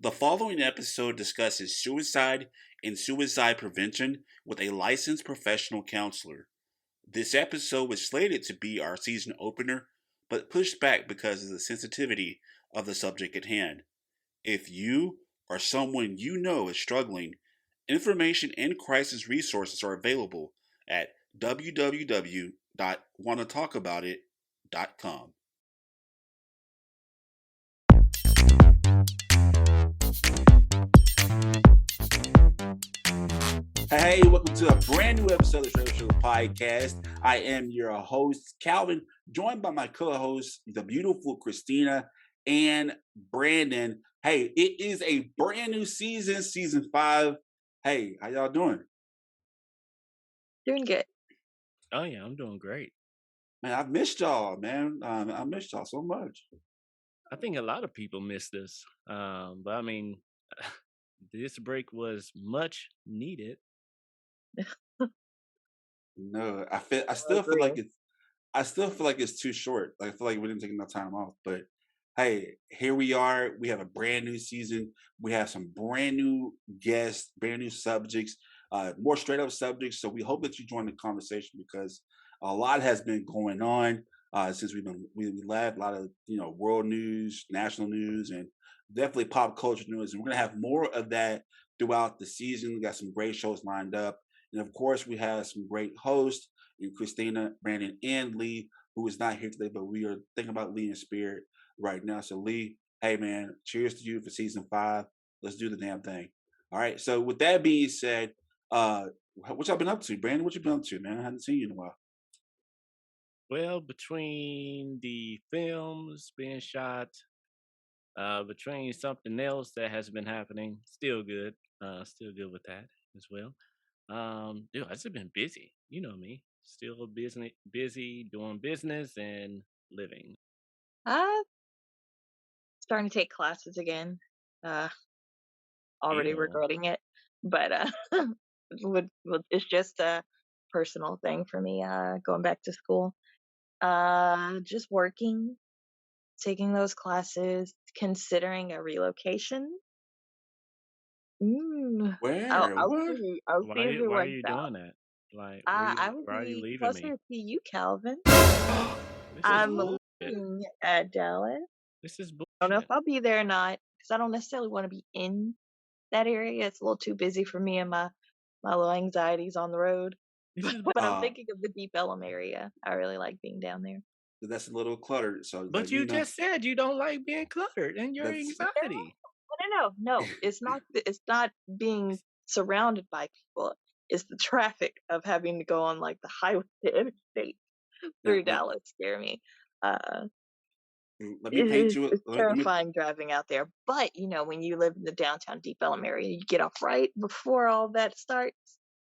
The following episode discusses suicide and suicide prevention with a licensed professional counselor. This episode was slated to be our season opener, but pushed back because of the sensitivity of the subject at hand. If you or someone you know is struggling, information and crisis resources are available at www.wannatalkaboutit.com. Hey, welcome to a brand new episode of the Show Podcast. I am your host, Calvin, joined by my co-hosts, the beautiful Christina and Brandon. Hey, it is a brand new season, season 5. Hey, how y'all doing? Doing good. Oh yeah, I'm doing great. Man, I've missed y'all, man. I missed y'all so much. I think a lot of people missed this, but I mean, this break was much needed. No, I still feel like it's too short. Like, I feel like we didn't take enough time off. But hey, here we are. We have a brand new season. We have some brand new guests, brand new subjects, more straight up subjects. So we hope that you join the conversation because a lot has been going on since we left. A lot of world news, national news, and definitely pop culture news. And we're gonna have more of that throughout the season. We got some great shows lined up. And of course, we have some great hosts, Christina, Brandon, and Lee, who is not here today, but we are thinking about Lee in spirit right now. So, Lee, hey, man, cheers to you for season 5. Let's do the damn thing. All right. So, with that being said, what y'all been up to? Brandon, what you been up to, man? I haven't seen you in a while. Well, between the films being shot, between something else that has been happening, still good with that as well. Dude, I've just been busy. You know me, still busy doing business and living. Starting to take classes again. Already Ew. regretting it, but it's just a personal thing for me. Going back to school. Just working, taking those classes, considering a relocation. Where? I'll What? see. I'll see if it Why are works you out. doing that? Like, I would why are you be leaving closer me? to you, Calvin. This is I'm bullshit. looking at Dallas. This is I don't know if bullshit. I'll be there or not because I don't necessarily want to be in that area. It's a little too busy for me and my little anxieties on the road. This is But I'm Uh, thinking of the Deep Ellum area. I really like being down there. that's a little cluttered. So, But you just said you don't like being cluttered and your that's anxiety. No. It's not. It's not being surrounded by people. It's the traffic of having to go on like the highway to interstate through now, Dallas scare me. Uh, let me paint you. it's Let me terrifying driving out there. But when you live in the downtown Deep Ellum area, you get off right before all that starts.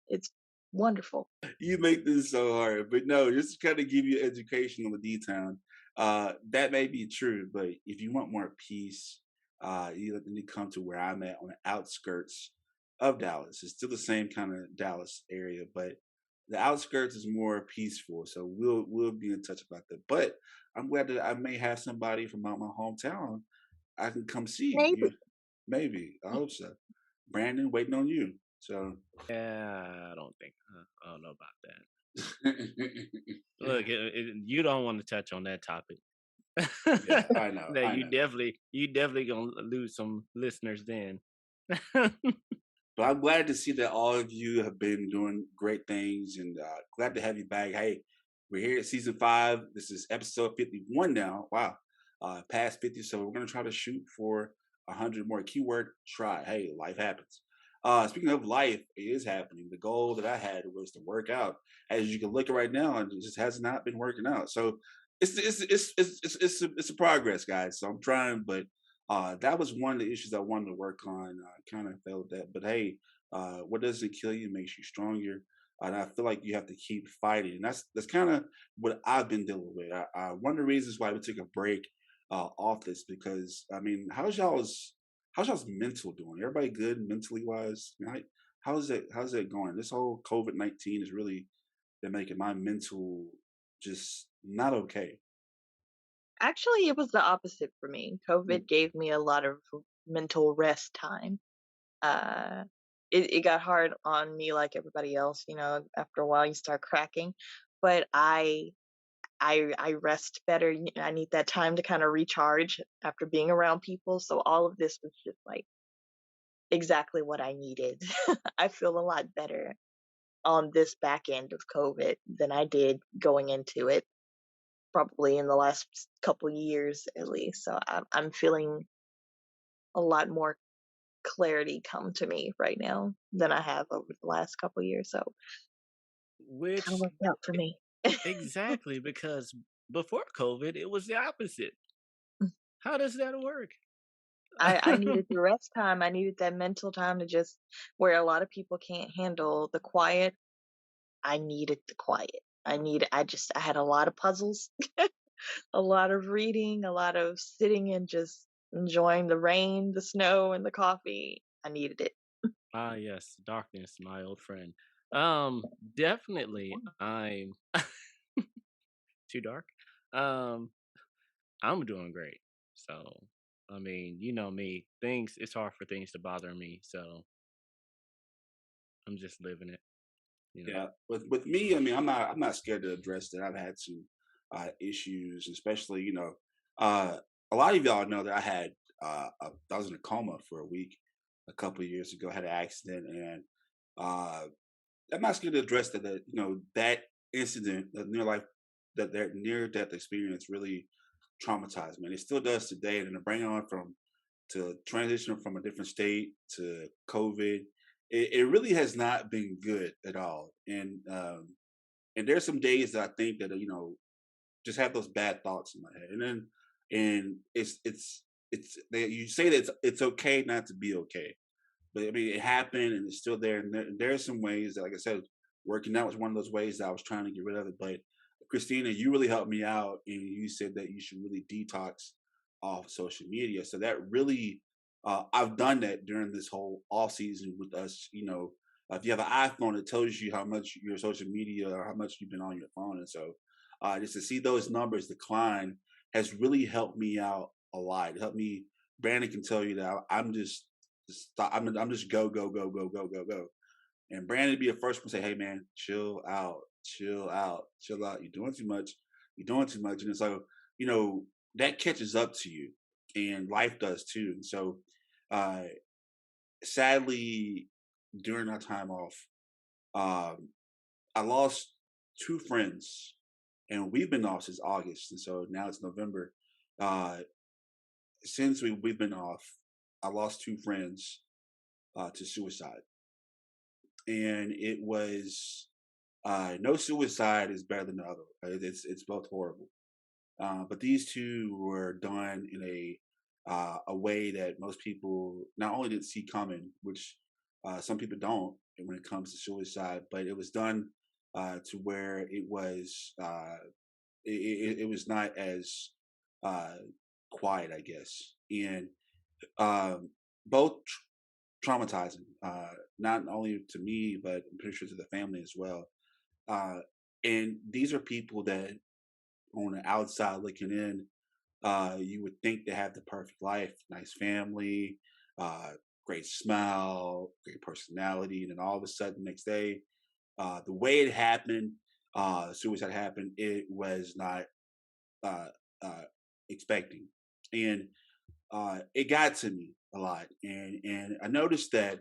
It's wonderful. You make this so hard, but no, just to kind of give you education on the D-Town. That may be true, but if you want more peace, you need to come to where I'm at on the outskirts of Dallas. It's still the same kind of Dallas area, but the outskirts is more peaceful. So we'll be in touch about that. But I'm glad that I may have somebody from out my hometown I can come see. Maybe. Maybe. I hope so. Brandon, waiting on you. So Yeah, I don't know about that. Look, you don't want to touch on that topic. yeah, I know. That I you know. definitely gonna lose some listeners then. But I'm glad to see that all of you have been doing great things and glad to have you back. Hey, we're here at season 5. This is episode 51 now. Wow. Past 50. So we're going to try to shoot for 100 more. Keyword try. Hey, life happens. Speaking of life, it is happening. The goal that I had was to work out. As you can look at right now, and it just has not been working out. So it's a progress, guys. So I'm trying, but that was one of the issues I wanted to work on. I kind of failed that, but hey, what doesn't kill you makes you stronger. And I feel like you have to keep fighting, and that's kind of what I've been dealing with. One of the reasons why we took a break off this because I mean, how's y'all's mental doing? Everybody good mentally wise? How's it going? This whole COVID-19 has really been making my mental just not okay. Actually, it was the opposite for me. Mm. COVID gave me a lot of mental rest time. Uh, it got hard on me like everybody else, after a while you start cracking, but I rest better. I need that time to kind of recharge after being around people. So all of this was just like exactly what I needed. I feel a lot better on this back end of COVID than I did going into it, probably in the last couple years at least. So I'm feeling a lot more clarity come to me right now than I have over the last couple years. So kind of Which worked out for me. exactly, because before COVID, it was the opposite. How does that work? I needed the rest time. I needed that mental time to just where a lot of people can't handle the quiet. I needed the quiet. I had a lot of puzzles, a lot of reading, a lot of sitting and just enjoying the rain, the snow, and the coffee. I needed it. Ah, yes, darkness, my old friend. Um, Definitely, I'm too dark. Um, I'm doing great. So, I mean, you know me, it's hard for things to bother me. So I'm just living it, you know. Yeah, with me, I mean, I'm not scared to address that. I've had some issues, especially uh, a lot of y'all know that I was in a coma for a week a couple of years ago. I had an accident, and uh, I'm not scared to address that. That incident, that near death experience, really traumatized me. And it still does today. And to bring on from to transition from a different state to COVID, it really has not been good at all. And there's some days that I think that just have those bad thoughts in my head, and you say that it's okay not to be okay, but I mean it happened and it's still there. And there are some ways that, like I said, working out was one of those ways that I was trying to get rid of it. But Christina, you really helped me out, and you said that you should really detox off social media. So that really, I've done that during this whole off season with us. If you have an iPhone, it tells you how much your social media or how much you've been on your phone, and so just to see those numbers decline has really helped me out a lot. It helped me. Brandon can tell you that I'm just stop. I'm just go go go go go go go. And Brandon would be the first one to say, "Hey man, chill out, chill out, chill out. You're doing too much. You're doing too much." And it's like you know that catches up to you, and life does too. And so, uh, sadly, during our time off, um, I lost two friends, and we've been off since August, and so now it's November. Uh, since we've been off, I lost two friends to suicide, and it was no suicide is better than the other. It's both horrible. But these two were done in a way that most people not only didn't see coming, which some people don't when it comes to suicide, but it was done to where it was not as uh, quiet, I guess, and um, both traumatizing, not only to me, but I'm pretty sure to the family as well. Uh, and these are people that, on the outside looking in, you would think they have the perfect life, nice family, uh, great smile, great personality, and then all of a sudden, next day, the way it happened, suicide happened, it was not uh, uh, expecting, and it got to me a lot, and I noticed that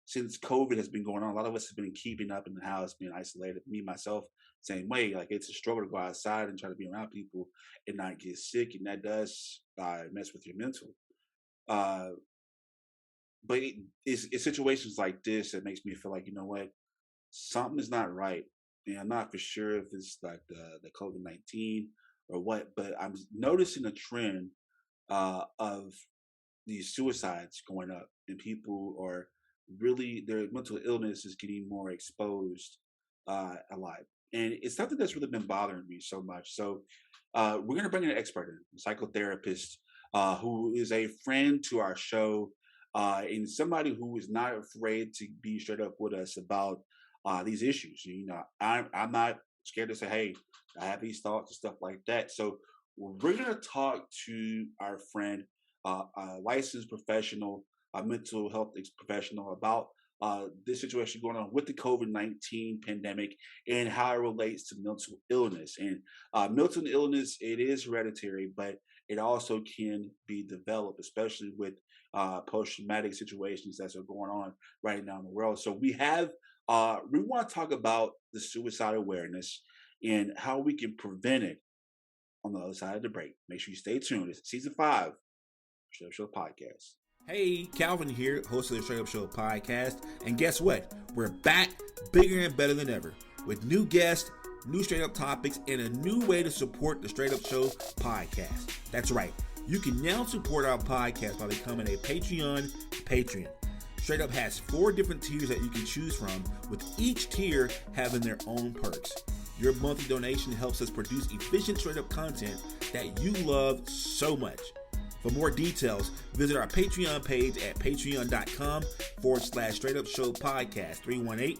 since COVID has been going on, a lot of us have been keeping up in the house, being isolated. Me myself, same way. Like it's a struggle to go outside and try to be around people and not get sick, and that does mess with your mental. Uh, but it's situations like this that makes me feel like something is not right, and I'm not for sure if it's like the COVID-19 or what, but I'm noticing a trend of these suicides going up, and people are really their mental illness is getting more exposed a lot, and it's something that's really been bothering me so much. So we're going to bring in an expert in, a psychotherapist who is a friend to our show, and somebody who is not afraid to be straight up with us about these issues. I'm not scared to say, hey, I have these thoughts and stuff like that. So we're going to talk to our friend a licensed professional, a mental health professional, about this situation going on with the COVID-19 pandemic and how it relates to mental illness. And mental illness, it is hereditary, but it also can be developed, especially with post-traumatic situations that are going on right now in the world. So we want to talk about the suicide awareness and how we can prevent it on the other side of the break. Make sure you stay tuned. It's season 5, Straight Up Show Podcast. Hey, Calvin here, host of the Straight Up Show Podcast. And guess what? We're back bigger and better than ever with new guests, new straight up topics, and a new way to support the Straight Up Show Podcast. That's right. You can now support our podcast by becoming a Patreon patron. Straight Up has 4 different tiers that you can choose from, with each tier having their own perks. Your monthly donation helps us produce efficient Straight Up content that you love so much. For more details, visit our Patreon page at patreon.com/Straight Up Show Podcast 318.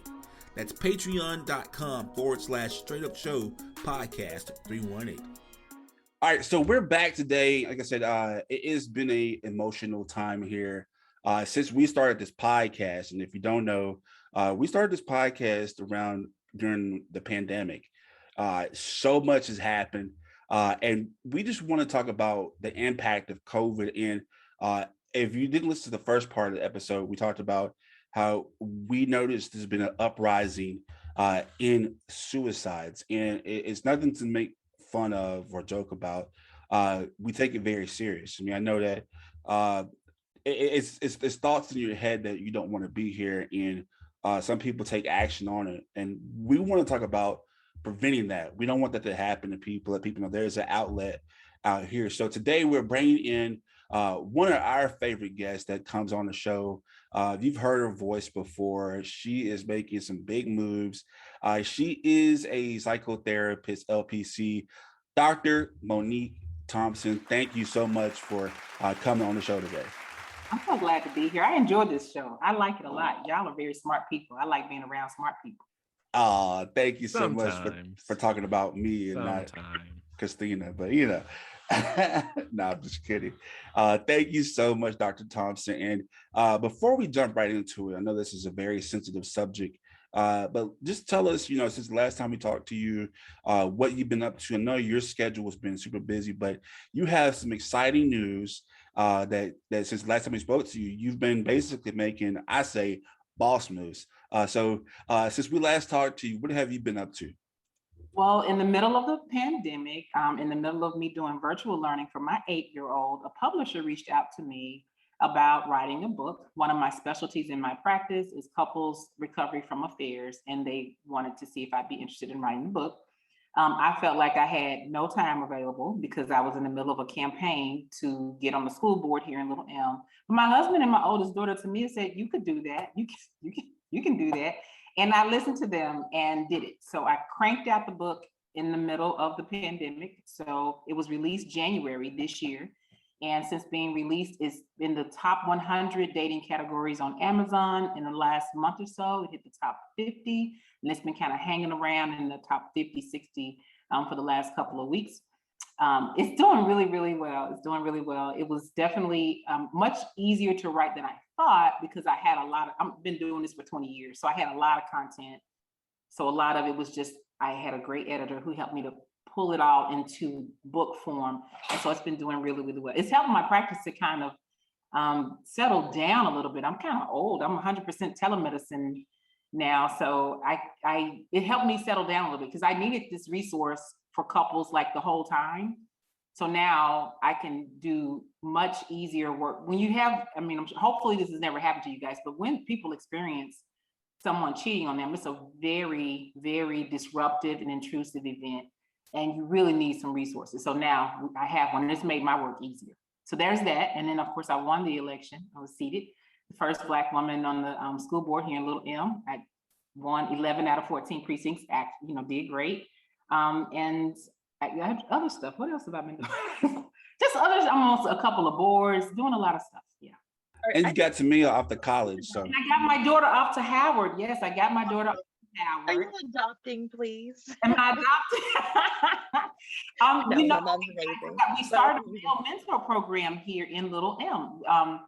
That's patreon.com/Straight Up Show Podcast 318. All right, so we're back today. Like I said, it has been an emotional time here since we started this podcast. And if you don't know, we started this podcast during the pandemic. So much has happened. And we just want to talk about the impact of COVID. And if you didn't listen to the first part of the episode, we talked about how we noticed there's been an uprising in suicides. And it's nothing to make fun of or joke about. We take it very serious. I mean, I know that it's thoughts in your head that you don't want to be here. And some people take action on it. And we want to talk about preventing that. We don't want that to happen to people. Let people know there's an outlet out here. So today we're bringing in one of our favorite guests that comes on the show. You've heard her voice before. She is making some big moves. She is a psychotherapist, LPC, Dr. Monique Thompson. Thank you so much for coming on the show today. I'm so glad to be here. I enjoy this show. I like it a lot. Y'all are very smart people. I like being around smart people. Thank you so much for talking about me and not Christina, but you know, no, I'm just kidding. Thank you so much, Dr. Thompson. And before we jump right into it, I know this is a very sensitive subject, but just tell us, you know, since the last time we talked to you, what you've been up to. I know your schedule has been super busy, but you have some exciting news that since the last time we spoke to you, you've been basically making, I say, boss moves. So since we last talked to you, what have you been up to? Well, in the middle of the pandemic, in the middle of me doing virtual learning for my 8-year-old, a publisher reached out to me about writing a book. One of my specialties in my practice is couples recovery from affairs, and they wanted to see if I'd be interested in writing a book. I felt like I had no time available because I was in the middle of a campaign to get on the school board here in Little Elm. But my husband and my oldest daughter to me said, "You could do that. You can do that." And I listened to them and did it. So I cranked out the book in the middle of the pandemic. So it was released January this year. And since being released, it's in the top 100 dating categories on Amazon in the last month or so. It hit the top 50, and it's been kind of hanging around in the top 50, 60 for the last couple of weeks. It's doing really, really well. It's doing really well. It was definitely much easier to write than I thought because I had I've been doing this for 20 years. So I had a lot of content. So a lot of it was just, I had a great editor who helped me to pull it all into book form. And so it's been doing really, really well. It's helped my practice to kind of settle down a little bit. I'm kind of old. I'm 100% telemedicine now. So it helped me settle down a little bit because I needed this resource for couples like the whole time. So now I can do much easier work. When you have, hopefully this has never happened to you guys, but when people experience someone cheating on them, it's a very, very disruptive and intrusive event. And you really need some resources. So now I have one, and it's made my work easier. So there's that. And then of course I won the election. I was seated, the first Black woman on the school board here in Little Elm. I won 11 out of 14 precincts, did great. And I have other stuff. What else have I been doing? Just others. I'm on a couple of boards, doing a lot of stuff. Yeah. And you got Tamia off to college. So. And I got my daughter off to Howard. Yes, I got my daughter. Are you Howard. adopting, please? Am I adopted? No, You know, my mom's amazing. we But started a male mentor program here in Little M.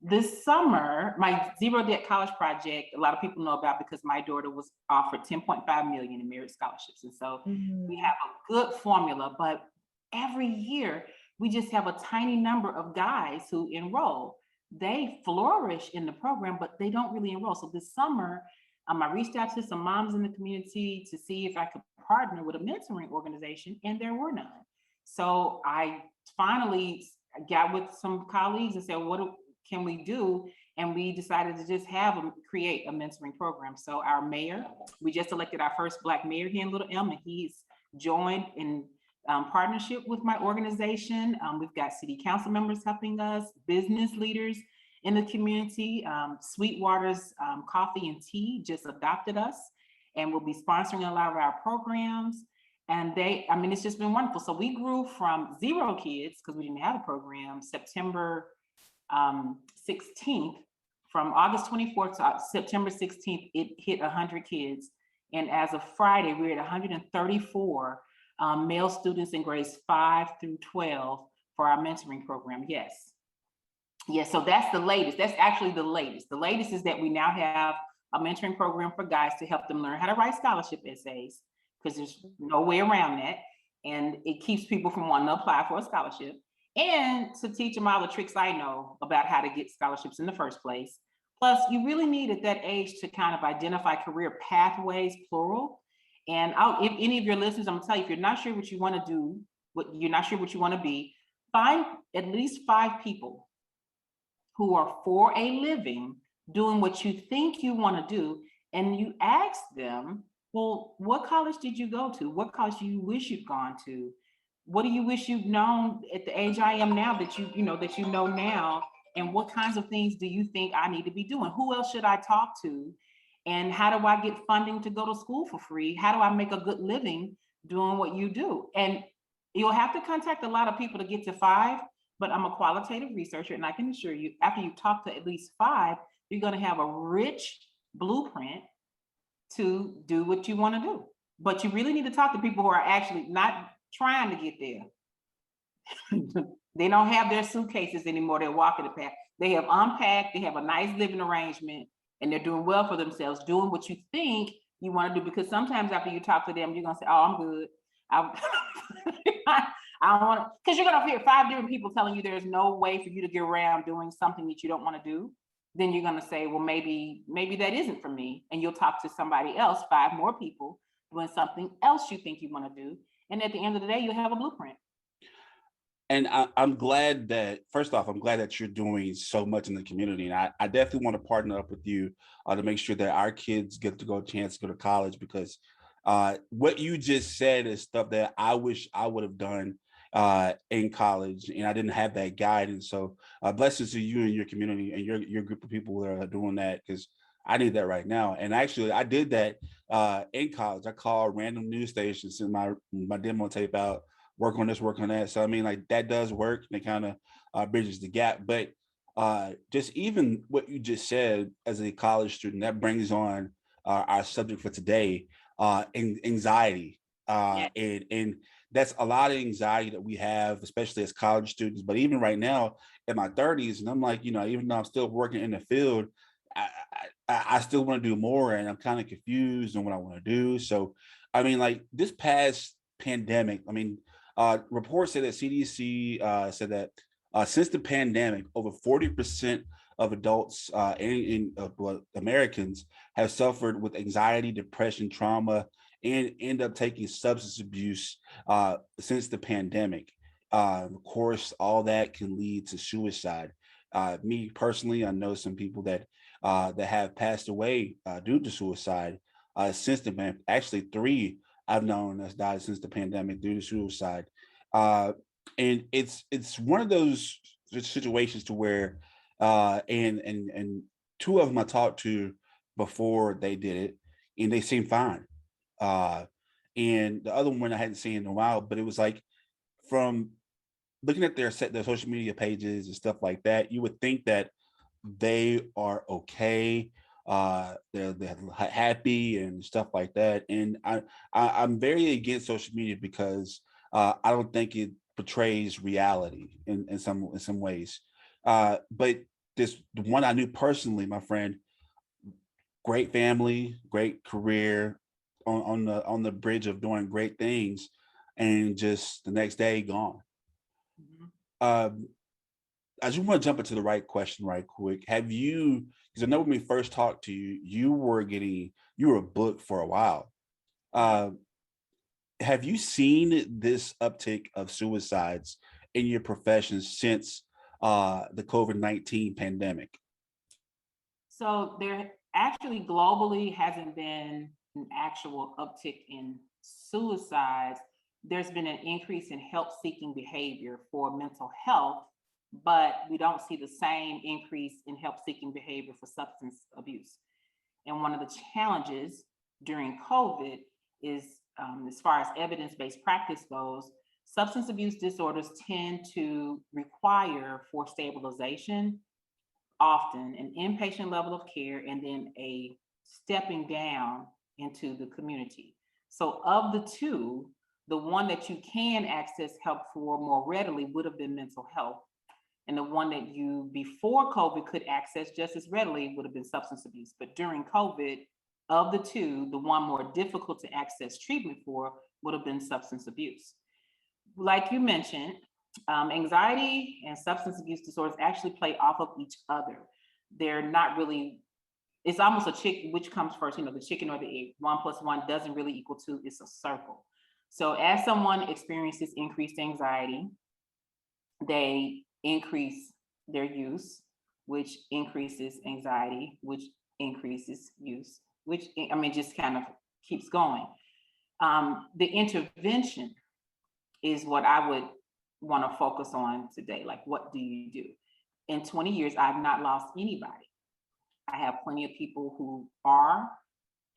This summer, my zero debt college project, a lot of people know about because my daughter was offered 10.5 million in merit scholarships. And so we Mhm. have a good formula, but every year we just have a tiny number of guys who enroll. They flourish in the program, but they don't really enroll. So this summer, I reached out to some moms in the community to see if I could partner with a mentoring organization, and there were none. So I finally got with some colleagues and said, what can we do? And we decided to just create a mentoring program. So our mayor, we just elected our first Black mayor here in Little M, and he's joined in partnership with my organization. We've got city council members helping us, business leaders in the community. Sweetwater's Coffee and Tea just adopted us and will be sponsoring a lot of our programs. And it's just been wonderful. So we grew from 0 kids, because we didn't have a program, September 16th. From August 24th to September 16th, it hit 100 kids. And as of Friday, we're at 134 male students in grades 5 through 12 for our mentoring program. Yes. Yes, so that's the latest. That's actually the latest. The latest is that we now have a mentoring program for guys to help them learn how to write scholarship essays, because there's no way around that. And it keeps people from wanting to apply for a scholarship, and to teach them all the tricks I know about how to get scholarships in the first place. Plus, you really need at that age to kind of identify career pathways, plural. And if any of your listeners, I'm gonna tell you, if you're not sure what you want to do, what you're not sure what you want to be, find at least 5 people who are for a living doing what you think you want to do, and you ask them, well, what college did you go to? What college do you wish you'd gone to? What do you wish you'd known at the age I am now that you know now? And what kinds of things do you think I need to be doing? Who else should I talk to? And how do I get funding to go to school for free? How do I make a good living doing what you do? And you'll have to contact a lot of people to get to 5, but I'm a qualitative researcher, and I can assure you, after you talk to at least 5, you're going to have a rich blueprint to do what you want to do. But you really need to talk to people who are actually not trying to get there. They don't have their suitcases anymore. They're walking the path. They have unpacked, they have a nice living arrangement, and they're doing well for themselves, doing what you think you want to do. Because sometimes after you talk to them, you're going to say, oh, I'm good. I don't want to, because you're going to hear 5 different people telling you there's no way for you to get around doing something that you don't want to do. Then you're going to say, well, maybe that isn't for me. And you'll talk to somebody else, 5 more people doing something else you think you want to do. And at the end of the day, you'll have a blueprint. And I'm glad that, first off, I'm glad that you're doing so much in the community. And I definitely want to partner up with you to make sure that our kids get to go a chance to go to college, because what you just said is stuff that I wish I would have done in college, and I didn't have that guidance. So blessings to you and your community and your group of people that are doing that, because I need that right now. And actually, I did that in college. I called random news stations, sent my demo tape out, work on this, work on that. So I mean, like, that does work, and it kind of bridges the gap. But just even what you just said as a college student, that brings on our subject for today, anxiety. Yeah. And that's a lot of anxiety that we have, especially as college students. But even right now in my 30s, and I'm like, even though I'm still working in the field, I still want to do more, and I'm kind of confused on what I want to do. So, I mean, like, this past pandemic, I mean, reports say that CDC said that since the pandemic, over 40% of adults Americans have suffered with anxiety, depression, trauma, and end up taking substance abuse since the pandemic. Of course, all that can lead to suicide. Me personally, I know some people that have passed away due to suicide since the pandemic. Actually, 3 I've known that's died since the pandemic due to suicide. And it's one of those situations to where and 2 of them I talked to before they did it, and they seemed fine. Uh, and the other one I hadn't seen in a while, but it was like, from looking at their social media pages and stuff like that, you would think that they are okay. they're happy and stuff like that. And I'm very against social media because I don't think it portrays reality in some ways. But this the one I knew personally, my friend, great family, great career, on the bridge of doing great things, and just the next day gone. Mhm. Um, I just want to jump into the right question right quick. Have you, because I know when we first talked to you, you were booked for a while. Yeah. Uh, have you seen this uptick of suicides in your profession since the COVID-19 pandemic? So there actually globally hasn't been an actual uptick in suicides. There's been an increase in help-seeking behavior for mental health, but we don't see the same increase in help-seeking behavior for substance abuse. And one of the challenges during COVID is, as far as evidence-based practice goes, substance abuse disorders tend to require, for stabilization, often an inpatient level of care and then a stepping down into the community. So of the two, the one that you can access help for more readily would have been mental health. And the one that you before COVID could access just as readily would have been substance abuse. But during COVID, of the two, the one more difficult to access treatment for would have been substance abuse. Like you mentioned, anxiety and substance abuse disorders actually play off of each other. They're not really, it's almost a chick, which comes first, the chicken or the egg. 1 + 1 doesn't really equal 2, it's a circle. So as someone experiences increased anxiety, they increase their use, which increases anxiety, which increases use, which, I mean, just kind of keeps going. The intervention is what I would want to focus on today. Like, what do you do? In 20 years, I've not lost anybody. I have plenty of people who are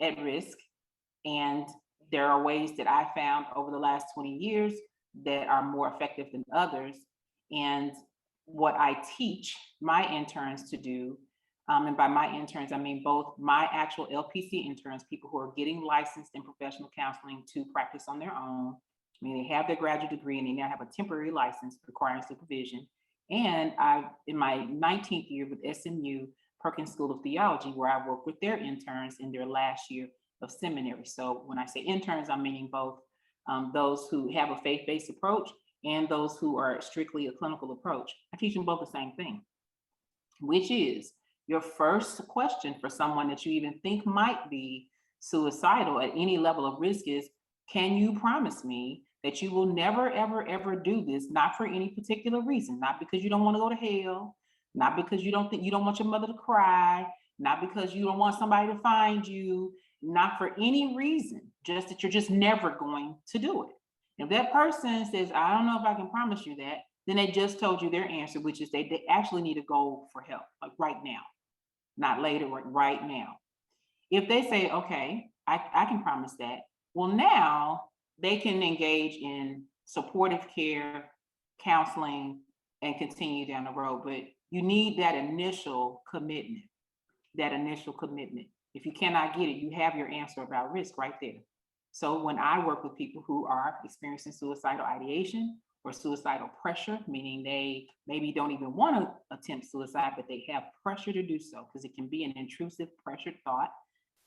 at risk, and there are ways that I found over the last 20 years that are more effective than others. And what I teach my interns to do, and by my interns, I mean both my actual LPC interns, people who are getting licensed in professional counseling to practice on their own. I mean, they have their graduate degree and they now have a temporary license requiring supervision. And in my 19th year with SMU Perkins School of Theology, where I work with their interns in their last year of seminary. So when I say interns, I'm meaning both those who have a faith-based approach and those who are strictly a clinical approach. I teach them both the same thing, which is your first question for someone that you even think might be suicidal at any level of risk is, can you promise me that you will never, ever, ever do this, not for any particular reason, not because you don't want to go to hell, not because you don't want your mother to cry, not because you don't want somebody to find you, not for any reason, just that you're just never going to do it. If that person says, I don't know if I can promise you that, then they just told you their answer, which is they actually need to go for help, like right now, not later, right now. If they say, okay, I can promise that, well, now they can engage in supportive care, counseling, and continue down the road. But you need that initial commitment, If you cannot get it, you have your answer about risk right there. So when I work with people who are experiencing suicidal ideation or suicidal pressure, meaning they maybe don't even want to attempt suicide, but they have pressure to do so because it can be an intrusive, pressured thought,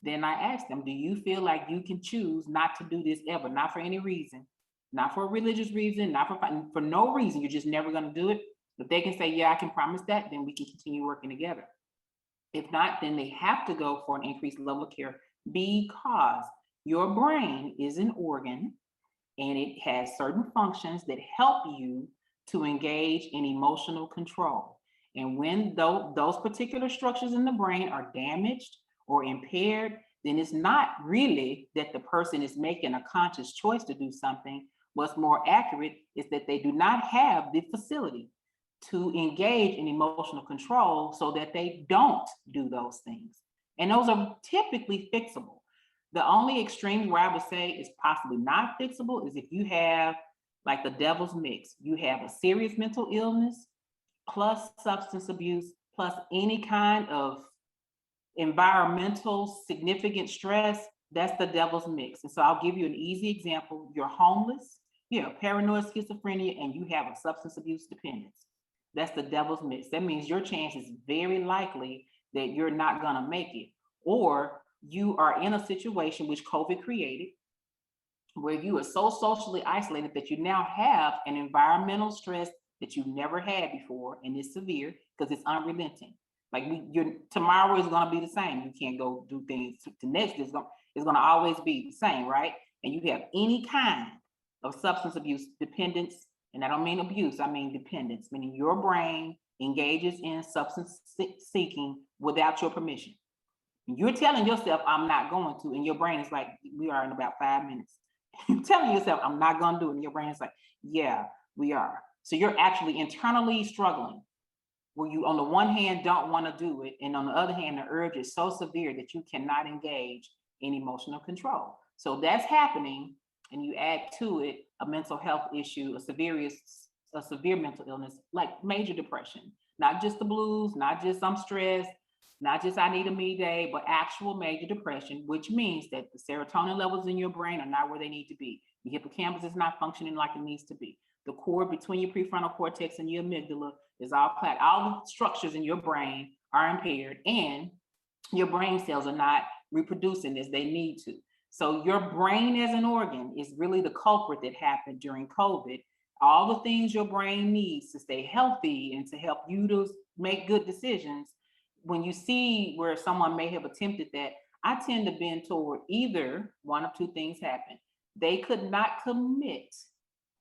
then I ask them, do you feel like you can choose not to do this ever, not for any reason, not for a religious reason, not for no reason, you're just never going to do it? If they can say, yeah, I can promise that, then we can continue working together. If not, then they have to go for an increased level of care because your brain is an organ and it has certain functions that help you to engage in emotional control. And when those particular structures in the brain are damaged or impaired, then it's not really that the person is making a conscious choice to do something. What's more accurate is that they do not have the facility to engage in emotional control so that they don't do those things. And those are typically fixable. The only extreme where I would say is possibly not fixable is if you have like the devil's mix. You have a serious mental illness plus substance abuse plus any kind of Environmental significant stress, that's the devil's mix. And so I'll give you an easy example. You're homeless, you have paranoid schizophrenia, and you have a substance abuse dependence. That's the devil's mix. That means your chance is very likely that you're not going to make it. Or you are in a situation which COVID created, where you are so socially isolated that you now have an environmental stress that you never had before, and it's severe because it's unrelenting. Like your tomorrow is going to be the same. You can't go do things to next. It's going to always be the same, right? And you have any kind of substance abuse dependence, and I don't mean abuse, I mean dependence, meaning your brain engages in substance seeking without your permission. You're telling yourself, I'm not going to, and your brain is like, we are in about 5 minutes. You're telling yourself, I'm not going to do it, and your brain is like, yeah, we are. So you're actually internally struggling, where you on the one hand don't want to do it, and on the other hand the urge is so severe that you cannot engage in emotional control. So that's happening, and you add to it a mental health issue, a severe mental illness like major depression, not just the blues, not just I'm stressed, not just I need a me day, but actual major depression, which means that the serotonin levels in your brain are not where they need to be. The hippocampus is not functioning like it needs to be. The cord between your prefrontal cortex and your amygdala is all flat. All the structures in your brain are impaired, and your brain cells are not reproducing as they need to. So your brain as an organ is really the culprit that happened during COVID. All the things your brain needs to stay healthy and to help you to make good decisions. When you see where someone may have attempted that, I tend to bend toward either one of two things happen. They could not commit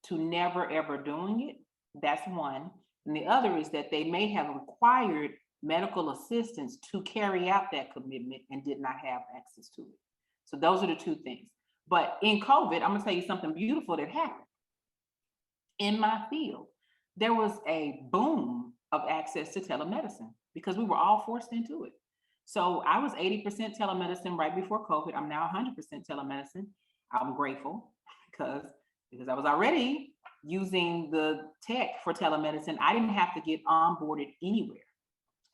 to never ever doing it. That's one. And the other is that they may have required medical assistance to carry out that commitment and did not have access to it. So those are the two things. But in COVID, I'm gonna tell you something beautiful that happened. In my field, there was a boom of access to telemedicine because we were all forced into it. So I was 80% telemedicine right before COVID. I'm now 100% telemedicine. I'm grateful because I was already using the tech for telemedicine. I didn't have to get onboarded anywhere,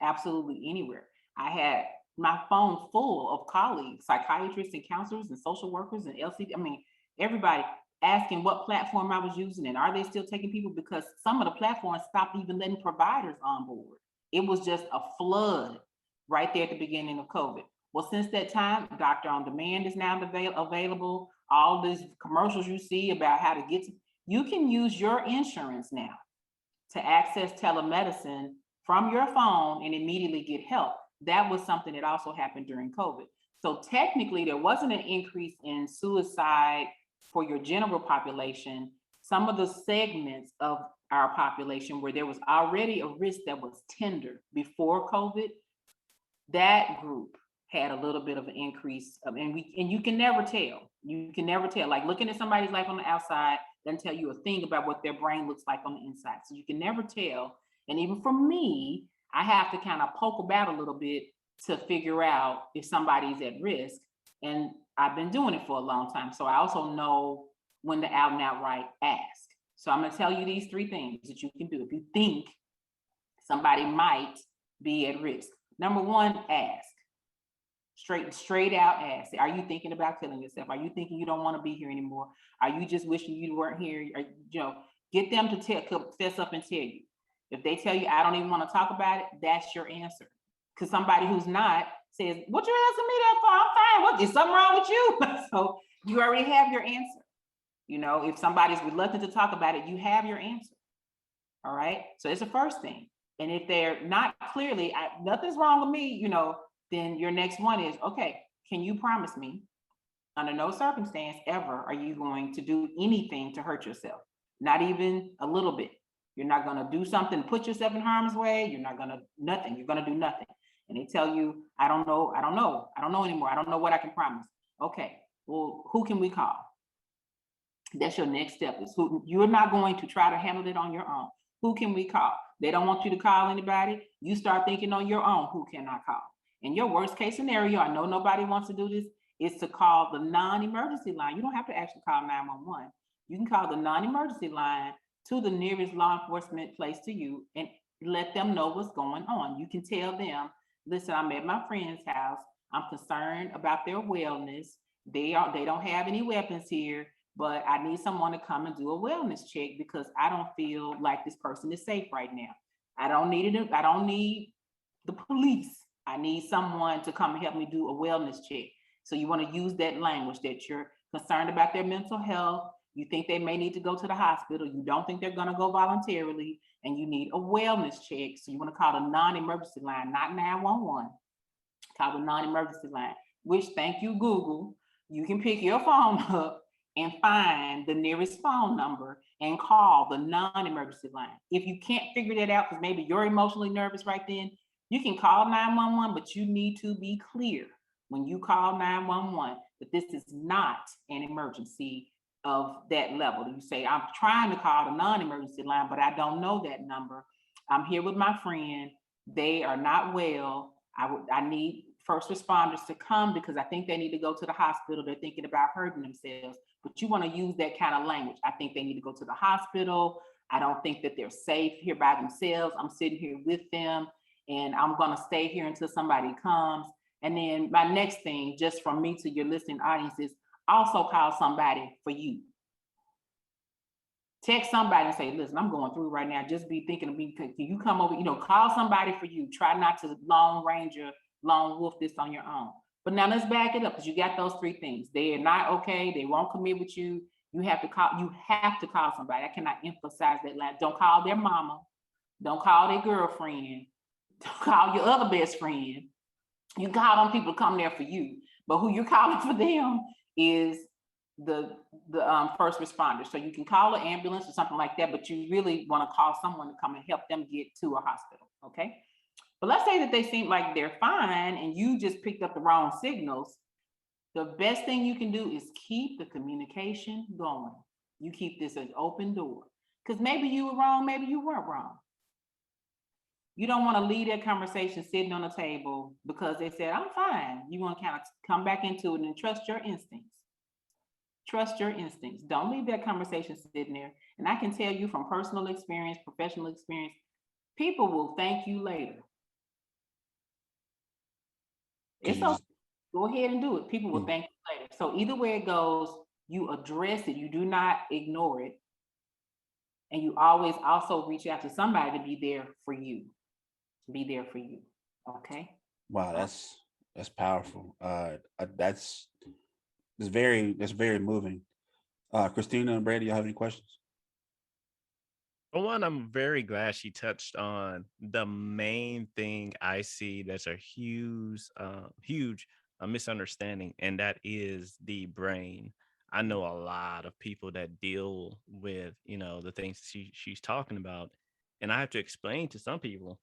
absolutely anywhere. I had my phone full of colleagues, psychiatrists and counselors and social workers and LCD. I mean, everybody asking what platform I was using and are they still taking people, because some of the platforms stopped even letting providers on board. It was just a flood right there at the beginning of COVID. Well, since that time, Doctor on Demand is now available. All these commercials you see about how to get to, you can use your insurance now to access telemedicine from your phone and immediately get help. That was something that also happened during COVID. So technically, there wasn't an increase in suicide for your general population. Some of the segments of our population where there was already a risk that was tender before COVID, that group had a little bit of an increase of, and you can never tell. You can never tell. Like looking at somebody's life on the outside doesn't tell you a thing about what their brain looks like on the inside. So you can never tell. And even for me, I have to kind of poke about a little bit to figure out if somebody's at risk. And I've been doing it for a long time. So I also know when to out and outright ask. So I'm going to tell you these three things that you can do if you think somebody might be at risk. Number one, ask. Straight out ask. Are you thinking about killing yourself? Are you thinking you don't want to be here anymore? Are you just wishing you weren't here? Or, get them to fess up and tell you. If they tell you, I don't even want to talk about it, that's your answer. Because somebody who's not says, what you asking me that for? I'm fine. What is something wrong with you? So you already have your answer. If somebody's reluctant to talk about it, you have your answer. All right. So it's the first thing. And if they're not clearly, nothing's wrong with me, then your next one is, okay, can you promise me under no circumstance ever are you going to do anything to hurt yourself? Not even a little bit. You're not going to do something, put yourself in harm's way. You're not going to, nothing. You're going to do nothing. And they tell you, I don't know anymore. I don't know what I can promise. Okay, well, who can we call? That's your next step. Is who you're not going to try to handle it on your own. Who can we call? They don't want you to call anybody. You start thinking on your own, who can I call? In your worst case scenario, I know nobody wants to do this, is to call the non-emergency line. You don't have to actually call 911. You can call the non-emergency line to the nearest law enforcement place to you and let them know what's going on. You can tell them listen, I'm at my friend's house. I'm concerned about their wellness. They don't have any weapons here, but I need someone to come and do a wellness check because I don't feel like this person is safe right now. I don't need the police. I need someone to come and help me do a wellness check. So you want to use that language that you're concerned about their mental health. You think they may need to go to the hospital. You don't think they're going to go voluntarily, and you need a wellness check. So you want to call the non-emergency line, not 911. Call the non-emergency line, which, thank you, Google, you can pick your phone up and find the nearest phone number and call the non-emergency line. If you can't figure that out, because maybe you're emotionally nervous right then, you can call 911, but you need to be clear when you call 911 that this is not an emergency of that level. You say, I'm trying to call the non-emergency line, but I don't know that number. I'm here with my friend. They are not well. I need first responders to come because I think they need to go to the hospital. They're thinking about hurting themselves, but you want to use that kind of language. I think they need to go to the hospital. I don't think that they're safe here by themselves. I'm sitting here with them, and I'm going to stay here until somebody comes. And then my next thing, just from me to your listening audience, is also call somebody for you. Text somebody and say, listen, I'm going through right now. Just be thinking of me. Can you come over? Call somebody for you. Try not to lone ranger, lone wolf this on your own. But now let's back it up because you got those three things. They are not okay. They won't commit with you. You have to call somebody. I cannot emphasize that line. Don't call their mama. Don't call their girlfriend. Don't call your other best friend. You call them people to come there for you. But who you're calling for them is the first responders. So you can call an ambulance or something like that, but you really want to call someone to come and help them get to a hospital. Okay. But let's say that they seem like they're fine and you just picked up the wrong signals. The best thing you can do is keep the communication going. You keep this an open door because maybe you were wrong, maybe you weren't wrong. You don't want to leave that conversation sitting on the table because they said, I'm fine. You want to kind of come back into it and trust your instincts. Trust your instincts. Don't leave that conversation sitting there. And I can tell you from personal experience, professional experience, people will thank you later. It's okay. Go ahead and do it. People will thank you later. So either way it goes, you address it. You do not ignore it. And you always also reach out to somebody to be there for you. Be there for you. Okay. Wow, that's powerful. That's very moving. Christina and Brady, y'all have any questions? For one, I'm very glad she touched on the main thing I see that's a huge misunderstanding, and that is the brain. I know a lot of people that deal with, the things she's talking about, and I have to explain to some people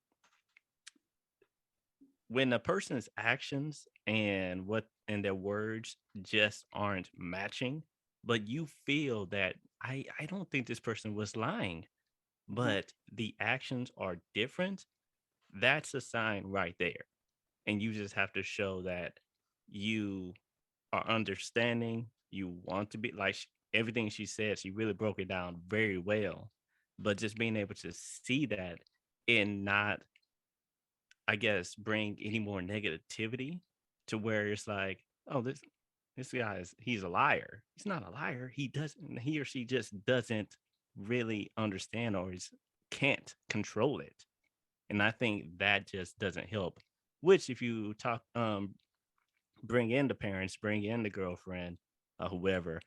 when a person's actions and their words just aren't matching, but you feel that I don't think this person was lying, but the actions are different, that's a sign right there. And you just have to show that you are understanding, you want to be like everything she said, she really broke it down very well. But just being able to see that and not, I guess, bring any more negativity to where it's like, oh, this guy he's a liar. He's not a liar. He or she just doesn't really understand or can't control it. And I think that just doesn't help. Which if you bring in the parents, bring in the girlfriend, whoever,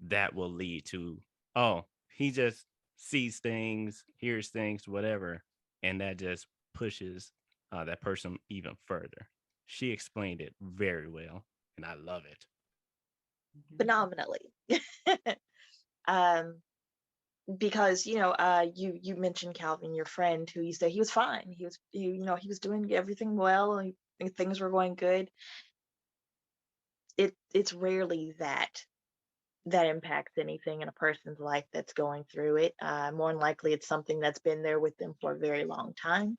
that will lead to, oh, he just sees things, hears things, whatever. And that just pushes that person even further. She explained it very well, and I love it. Phenomenally. um because you mentioned Calvin, your friend, who you said he was fine, he was doing everything well, and things were going good. It's rarely that impacts anything in a person's life that's going through it. More than likely it's something that's been there with them for a very long time.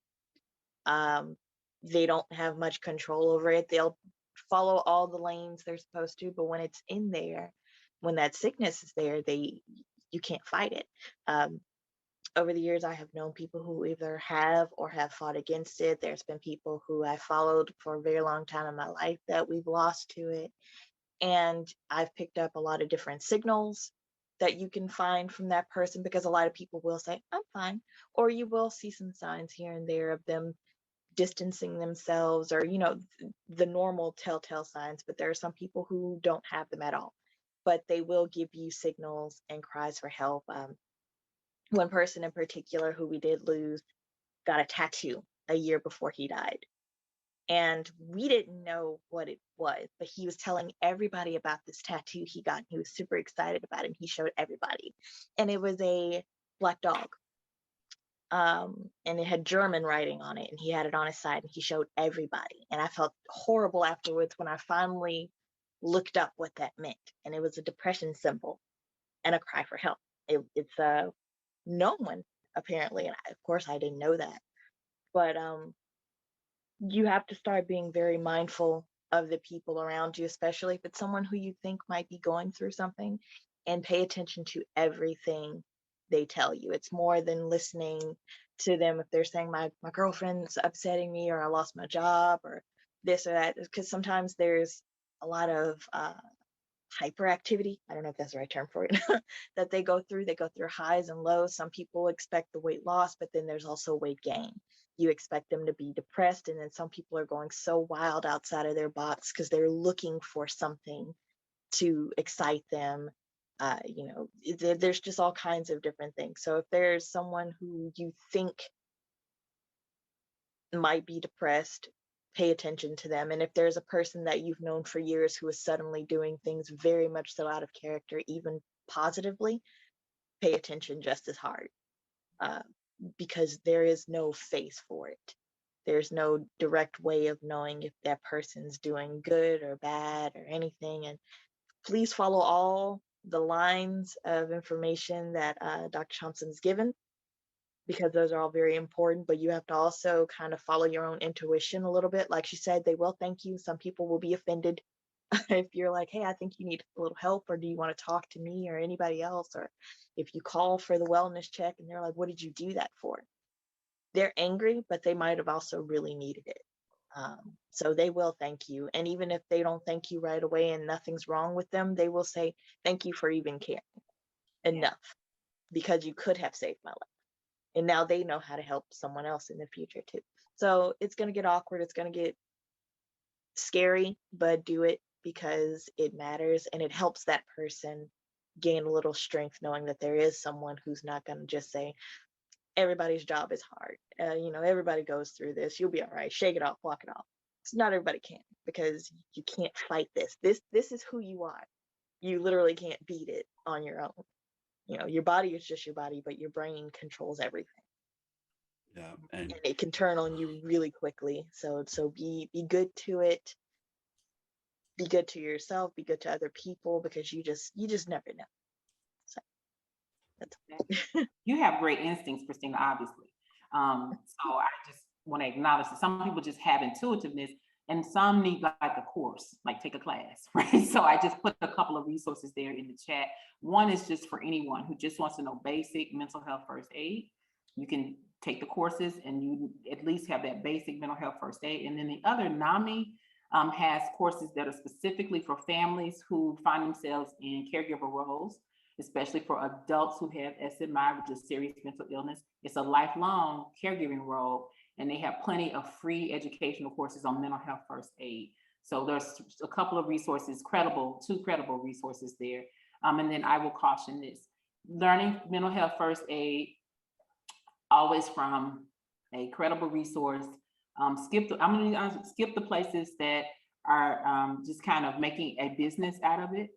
They don't have much control over it. They'll follow all the lanes they're supposed to, but when it's in there, when that sickness is there, you can't fight it. Over the years, I have known people who either have or have fought against it. There's been people who I followed for a very long time in my life that we've lost to it. And I've picked up a lot of different signals that you can find from that person, because a lot of people will say, I'm fine. Or you will see some signs here and there of them distancing themselves, or, the normal telltale signs. But there are some people who don't have them at all, but they will give you signals and cries for help. One person in particular who we did lose got a tattoo a year before he died. And we didn't know what it was, but he was telling everybody about this tattoo he got. He was super excited about it, and he showed everybody. And it was a black dog. And it had German writing on it, and he had it on his side, and he showed everybody. And I felt horrible afterwards when I finally looked up what that meant. And it was a depression symbol and a cry for help. It's no one, apparently. And of course I didn't know that. But you have to start being very mindful of the people around you, especially if it's someone who you think might be going through something, and pay attention to everything they tell you. It's more than listening to them if they're saying, my girlfriend's upsetting me, or I lost my job, or this or that, because sometimes there's a lot of hyperactivity. I don't know if that's the right term for it, that they go through. They go through highs and lows. Some people expect the weight loss, but then there's also weight gain. You expect them to be depressed, and then some people are going so wild outside of their box because they're looking for something to excite them. There's just all kinds of different things. So if there's someone who you think might be depressed, pay attention to them. And if there's a person that you've known for years who is suddenly doing things very much so out of character, even positively, pay attention just as hard, uh, because there is no face for it. There's no direct way of knowing if that person's doing good or bad or anything. And please follow all the lines of information that Dr. Thompson's given, because those are all very important. But you have to also kind of follow your own intuition a little bit. Like she said, they will thank you. Some people will be offended if you're like, hey, I think you need a little help, or do you want to talk to me or anybody else? Or if you call for the wellness check and they're like, what did you do that for? They're angry, but they might have also really needed it. So they will thank you. And even if they don't thank you right away and nothing's wrong with them, they will say, thank you for even caring enough, because you could have saved my life. And now they know how to help someone else in the future too. So it's going to get awkward. It's going to get scary, but do it because it matters, and it helps that person gain a little strength knowing that there is someone who's not going to just say, everybody's job is hard. Everybody goes through this. You'll be all right. Shake it off, walk it off. It's not everybody can, because you can't fight this. This is who you are. You literally can't beat it on your own. Your body is just your body, but your brain controls everything. Yeah, and And it can turn on you really quickly. So be good to it. Be good to yourself. Be good to other people, because you just never know. So that's You have great instincts, Christina, obviously. So I just want to acknowledge that some people just have intuitiveness, and some need like a course, like take a class, right? So I just put a couple of resources there in the chat. One is just for anyone who just wants to know basic mental health first aid. You can take the courses and you at least have that basic mental health first aid. And then the other, NAMI, has courses that are specifically for families who find themselves in caregiver roles, especially for adults who have SMI, which is serious mental illness. It's a lifelong caregiving role, and they have plenty of free educational courses on mental health first aid. So there's a couple of resources, two credible resources there. And then I will caution this: learning mental health first aid, always from a credible resource. I'm gonna skip the places that are just kind of making a business out of it.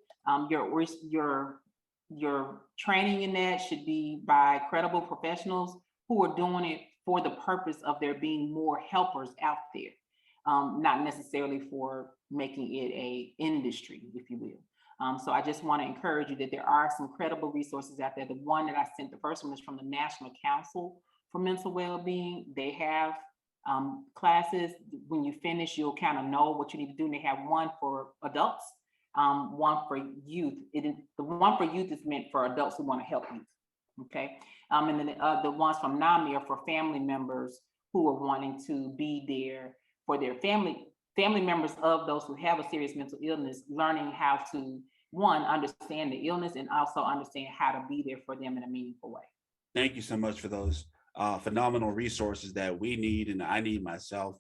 Your training in that should be by credible professionals who are doing it for the purpose of there being more helpers out there, not necessarily for making it a industry, if you will. So I just want to encourage you that there are some credible resources out there. The one that I sent, the first one, is from the National Council for Mental Wellbeing. They have classes. When you finish, you'll kind of know what you need to do. And they have one for adults, one for youth. The one for youth is meant for adults who want to help youth. Okay. And then the ones from NAMI are for family members who are wanting to be there for their family members of those who have a serious mental illness, learning how to, one, understand the illness and also understand how to be there for them in a meaningful way. Thank you so much for those phenomenal resources that we need and I need myself.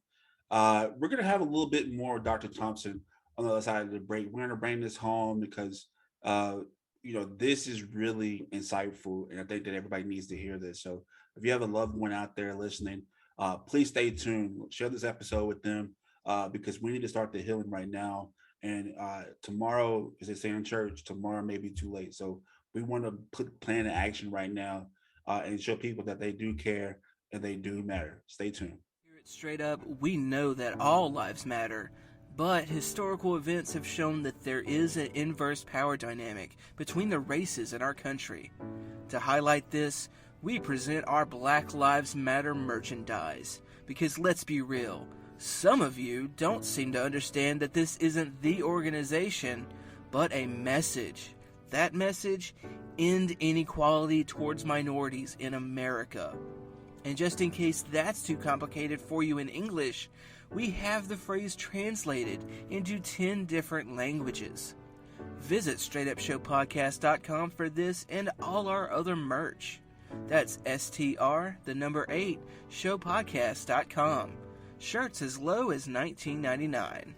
We're going to have a little bit more Dr. Thompson on the other side of the break. We're going to bring this home because, uh, this is really insightful. And I think that everybody needs to hear this. So if you have a loved one out there listening, please stay tuned. Share this episode with them because we need to start the healing right now. And tomorrow, as they say in church, tomorrow may be too late. So we want to put plan in action right now and show people that they do care and they do matter. Stay tuned. Here at Straight Up, we know that all lives matter, but historical events have shown that there is an inverse power dynamic between the races in our country. To highlight this, we present our Black Lives Matter merchandise, because let's be real, some of you don't seem to understand that this isn't the organization, but a message. That message: end inequality towards minorities in America. And just in case that's too complicated for you in English, we have the phrase translated into 10 different languages. Visit straightupshowpodcast.com for this and all our other merch. That's STR8 showpodcast.com. Shirts as low as $19.99.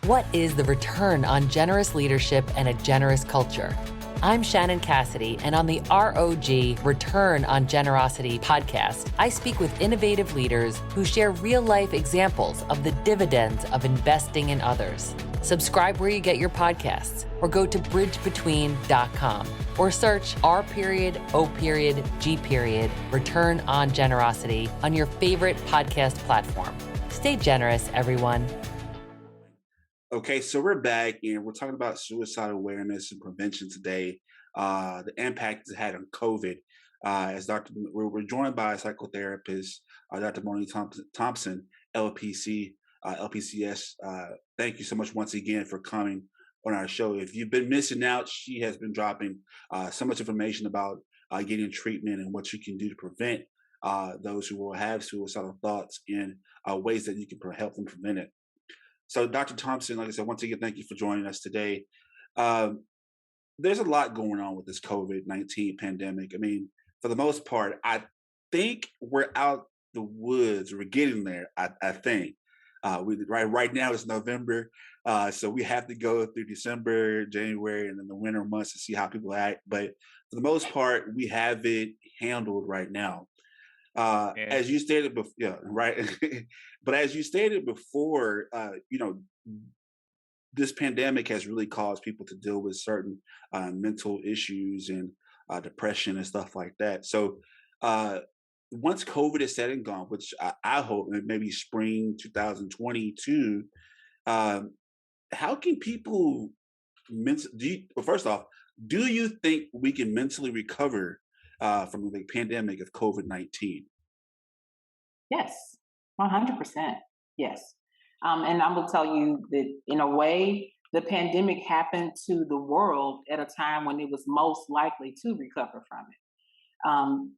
What is the return on generous leadership and a generous culture? I'm Shannon Cassidy, and on the ROG Return on Generosity podcast, I speak with innovative leaders who share real-life examples of the dividends of investing in others. Subscribe where you get your podcasts, or go to bridgebetween.com, or search R.O.G. Return on Generosity on your favorite podcast platform. Stay generous, everyone. Okay, so we're back and we're talking about suicide awareness and prevention today. The impact it's had on COVID. We're joined by a psychotherapist, Dr. Monique Thompson, LPC, LPCS. Thank you so much once again for coming on our show. If you've been missing out, she has been dropping so much information about getting treatment and what you can do to prevent those who will have suicidal thoughts and ways that you can help them prevent it. So, Dr. Thompson, like I said, once again, thank you for joining us today. There's a lot going on with this COVID-19 pandemic. I mean, for the most part, I think we're out the woods. We're getting there, I think. Right now it's November, so we have to go through December, January, and then the winter months to see how people act. But for the most part, we have it handled right now. As you stated before, yeah, right. But as you stated before, this pandemic has really caused people to deal with certain mental issues and depression and stuff like that. So once COVID is said and gone, which I hope maybe spring 2022, how can people first off, do you think we can mentally recover from the pandemic of COVID-19? Yes, 100%. Yes. And I will tell you that in a way, the pandemic happened to the world at a time when it was most likely to recover from it.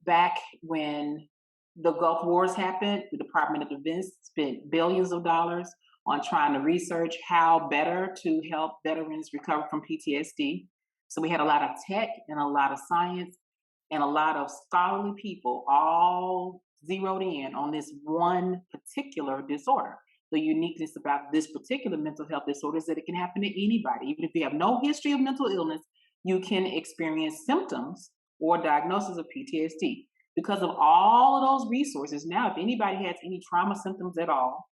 Back when the Gulf Wars happened, the Department of Defense spent billions of dollars on trying to research how better to help veterans recover from PTSD. So we had a lot of tech and a lot of science and a lot of scholarly people all zeroed in on this one particular disorder. The uniqueness about this particular mental health disorder is that it can happen to anybody. Even if you have no history of mental illness, you can experience symptoms or diagnosis of PTSD. Because of all of those resources, now if anybody has any trauma symptoms at all,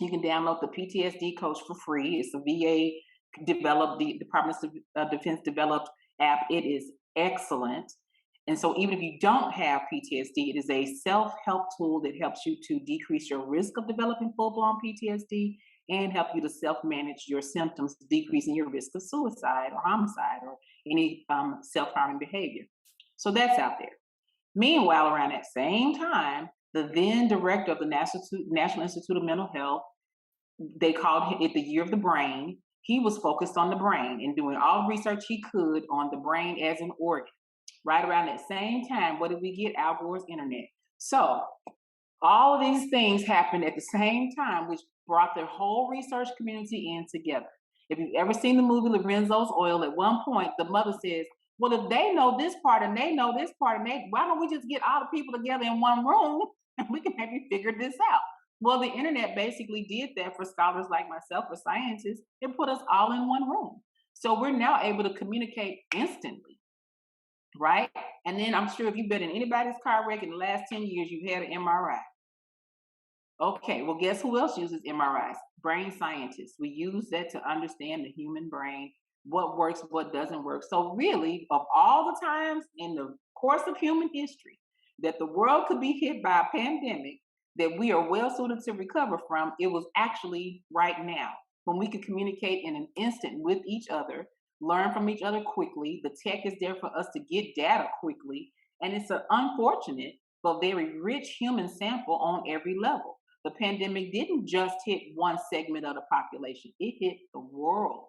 you can download the PTSD Coach for free. It's a VA developed, the Department of Defense developed app. It is excellent. And so even if you don't have PTSD, it is a self-help tool that helps you to decrease your risk of developing full-blown PTSD and help you to self-manage your symptoms, decreasing your risk of suicide or homicide or any self-harming behavior. So that's out there. Meanwhile, around that same time, the then director of the National Institute of Mental Health They called it the year of the brain. He was focused on the brain and doing all research he could on the brain as an organ. Right around that same time, what did we get? Al Gore's internet. So all of these things happened at the same time, which brought the whole research community in together. If you've ever seen the movie Lorenzo's Oil, at one point the mother says, well, if they know this part and they know this part, why don't we just get all the people together in one room and we can maybe figure this out? Well, the internet basically did that for scholars like myself, for scientists. It put us all in one room. So we're now able to communicate instantly, right? And then I'm sure if you've been in anybody's car wreck in the last 10 years, you've had an MRI. Okay, well, guess who else uses MRIs? Brain scientists. We use that to understand the human brain, what works, what doesn't work. So really, of all the times in the course of human history that the world could be hit by a pandemic that we are well suited to recover from, it was actually right now when we could communicate in an instant with each other, learn from each other quickly. The tech is there for us to get data quickly. And it's an unfortunate but very rich human sample on every level. The pandemic didn't just hit one segment of the population, it hit the world.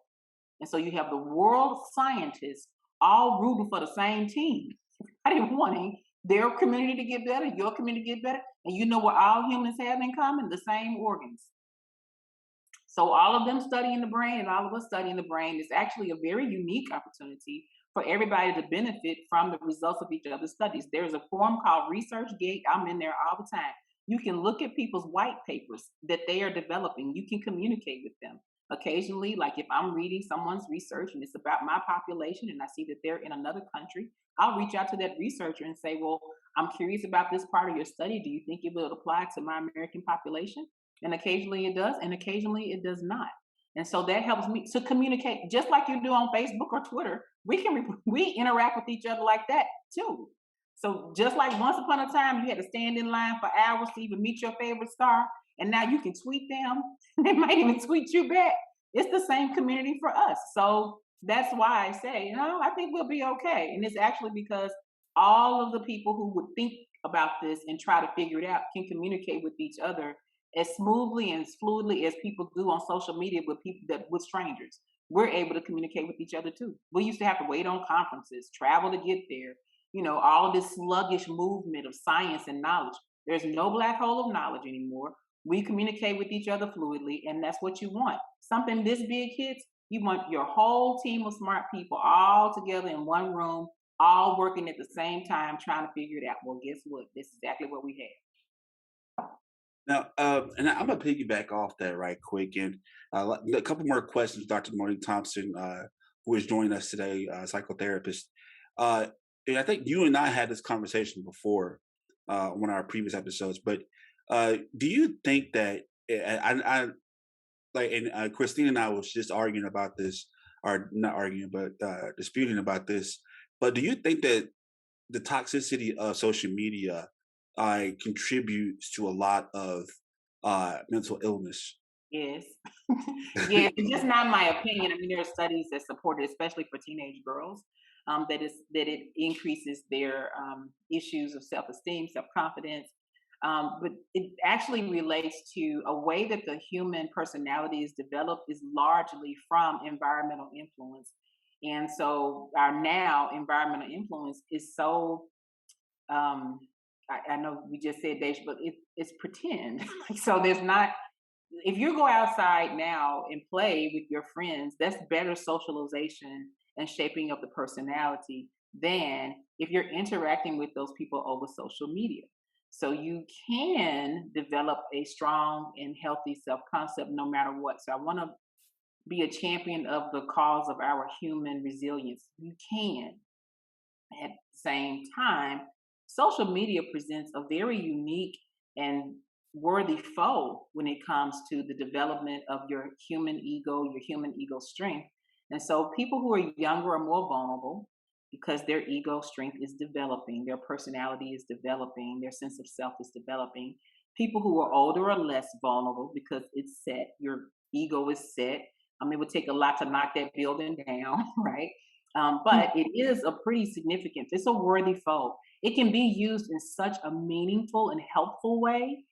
And so you have the world scientists all rooting for the same team. Everybody wanting their community to get better, your community to get better. And you know what all humans have in common? The same organs. So all of them studying the brain and all of us studying the brain is actually a very unique opportunity for everybody to benefit from the results of each other's studies. There's a forum called ResearchGate. I'm in there all the time. You can look at people's white papers that they are developing. You can communicate with them. Occasionally, like if I'm reading someone's research and it's about my population and I see that they're in another country, I'll reach out to that researcher and say, well, I'm curious about this part of your study. Do you think it will apply to my American population? And occasionally it does, and occasionally it does not. And so that helps me to communicate, just like you do on Facebook or Twitter. We interact with each other like that too. So just like once upon a time, you had to stand in line for hours to even meet your favorite star, and now you can tweet them. They might even tweet you back. It's the same community for us. So that's why I say, I think we'll be okay. And it's actually because all of the people who would think about this and try to figure it out can communicate with each other as smoothly and as fluidly as people do on social media with strangers. We're able to communicate with each other too. We used to have to wait on conferences, travel to get there, all of this sluggish movement of science and knowledge. There's no black hole of knowledge anymore. We communicate with each other fluidly, and that's what you want. Something this big hits, you want your whole team of smart people all together in one room, all working at the same time, trying to figure it out. Well, guess what? This is exactly what we have. Now, and I'm gonna piggyback off that right quick, and a couple more questions, Dr. Monique Thompson, who is joining us today, psychotherapist. And I think you and I had this conversation before on one of our previous episodes. But do you think that I like, and Christine and I was just arguing about this, or not arguing, but disputing about this. But do you think that the toxicity of social media contributes to a lot of mental illness? Yes. Yes, it's just not my opinion. I mean, there are studies that support it, especially for teenage girls, that it increases their issues of self-esteem, self-confidence. But it actually relates to a way that the human personality is developed is largely from environmental influence. And so our now environmental influence is so, I know we just said, Dave, but it's pretend. So there's not, if you go outside now and play with your friends, that's better socialization and shaping of the personality than if you're interacting with those people over social media. So you can develop a strong and healthy self-concept no matter what. So I want to be a champion of the cause of our human resilience. You can. At the same time, social media presents a very unique and worthy foe when it comes to the development of your human ego strength. And so people who are younger are more vulnerable because their ego strength is developing, their personality is developing, their sense of self is developing. People who are older are less vulnerable because it's set, your ego is set. It would take a lot to knock that building down, right? But it is a pretty significant, it's a worthy foe. It can be used in such a meaningful and helpful way.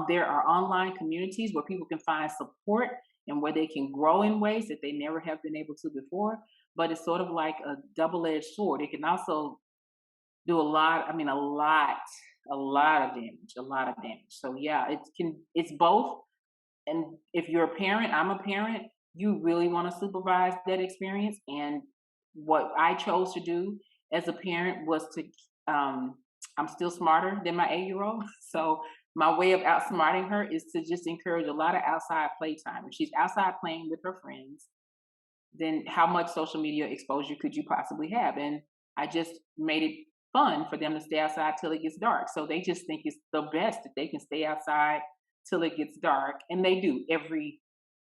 There are online communities where people can find support and where they can grow in ways that they never have been able to before. But it's sort of like a double-edged sword. It can also do a lot of damage, a lot of damage. So yeah, it's both. And if you're a parent, I'm a parent, you really want to supervise that experience. And what I chose to do as a parent was to, I'm still smarter than my 8-year-old. So my way of outsmarting her is to just encourage a lot of outside playtime. If she's outside playing with her friends, then how much social media exposure could you possibly have? And I just made it fun for them to stay outside till it gets dark. So they just think it's the best that they can stay outside till it gets dark. And they do every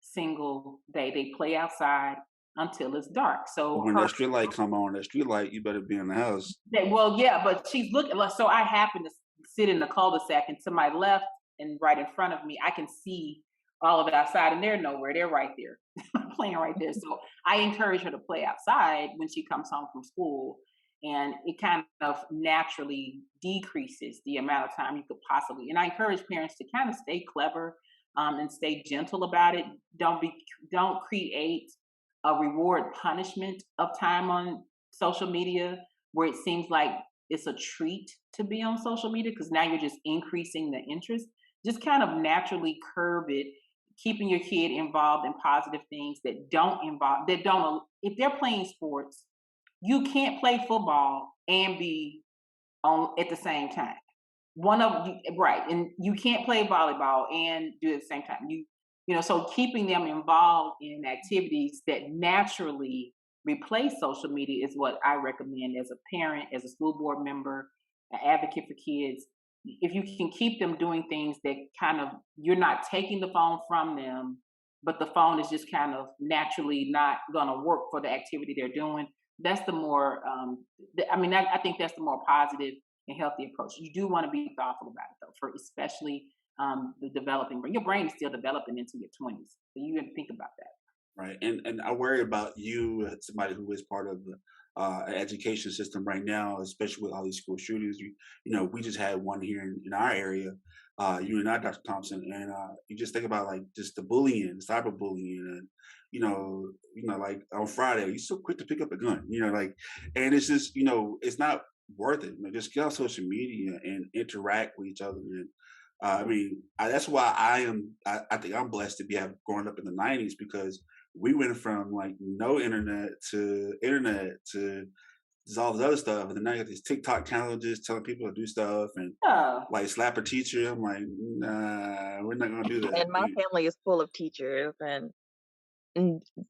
single day. They play outside until it's dark. But So when that street light come on, that street light, you better be in the house. well, yeah, but she's looking. So I happen to sit in the cul-de-sac, and to my left and right in front of me, I can see all of it outside, and they're nowhere. They're right there, playing right there. So I encourage her to play outside when she comes home from school, and it kind of naturally decreases the amount of time you could possibly. And I encourage parents to kind of stay clever, and stay gentle about it. Don't create a reward punishment of time on social media where it seems like it's a treat to be on social media, because now you're just increasing the interest. Just kind of naturally curb it, keeping your kid involved in positive things that don't, if they're playing sports, you can't play football and be on at the same time. One of you, right, and you can't play volleyball and do it at the same time. So keeping them involved in activities that naturally replace social media is what I recommend as a parent, as a school board member, an advocate for kids. If you can keep them doing things that kind of, you're not taking the phone from them, but the phone is just kind of naturally not going to work for the activity they're doing. That's the more, I think that's the more positive and healthy approach. You do want to be thoughtful about it though, for especially the developing brain. Your brain is still developing into your 20s, so you have to think about that. Right. And I worry about you, somebody who is part of the education system right now, especially with all these school shootings. We just had one here in our area, you and I, Dr. Thompson, and you just think about like just the bullying, cyberbullying, and like on Friday, you're so quick to pick up a gun, and it's just, it's not worth it. Just get on social media and interact with each other. And that's why I think I'm blessed to be growing up in the '90s, because we went from like no internet to there's all this other stuff, and then now you got these TikTok challenges telling people to do stuff and like slap a teacher. I'm like, nah, we're not gonna do that. And my family is full of teachers, and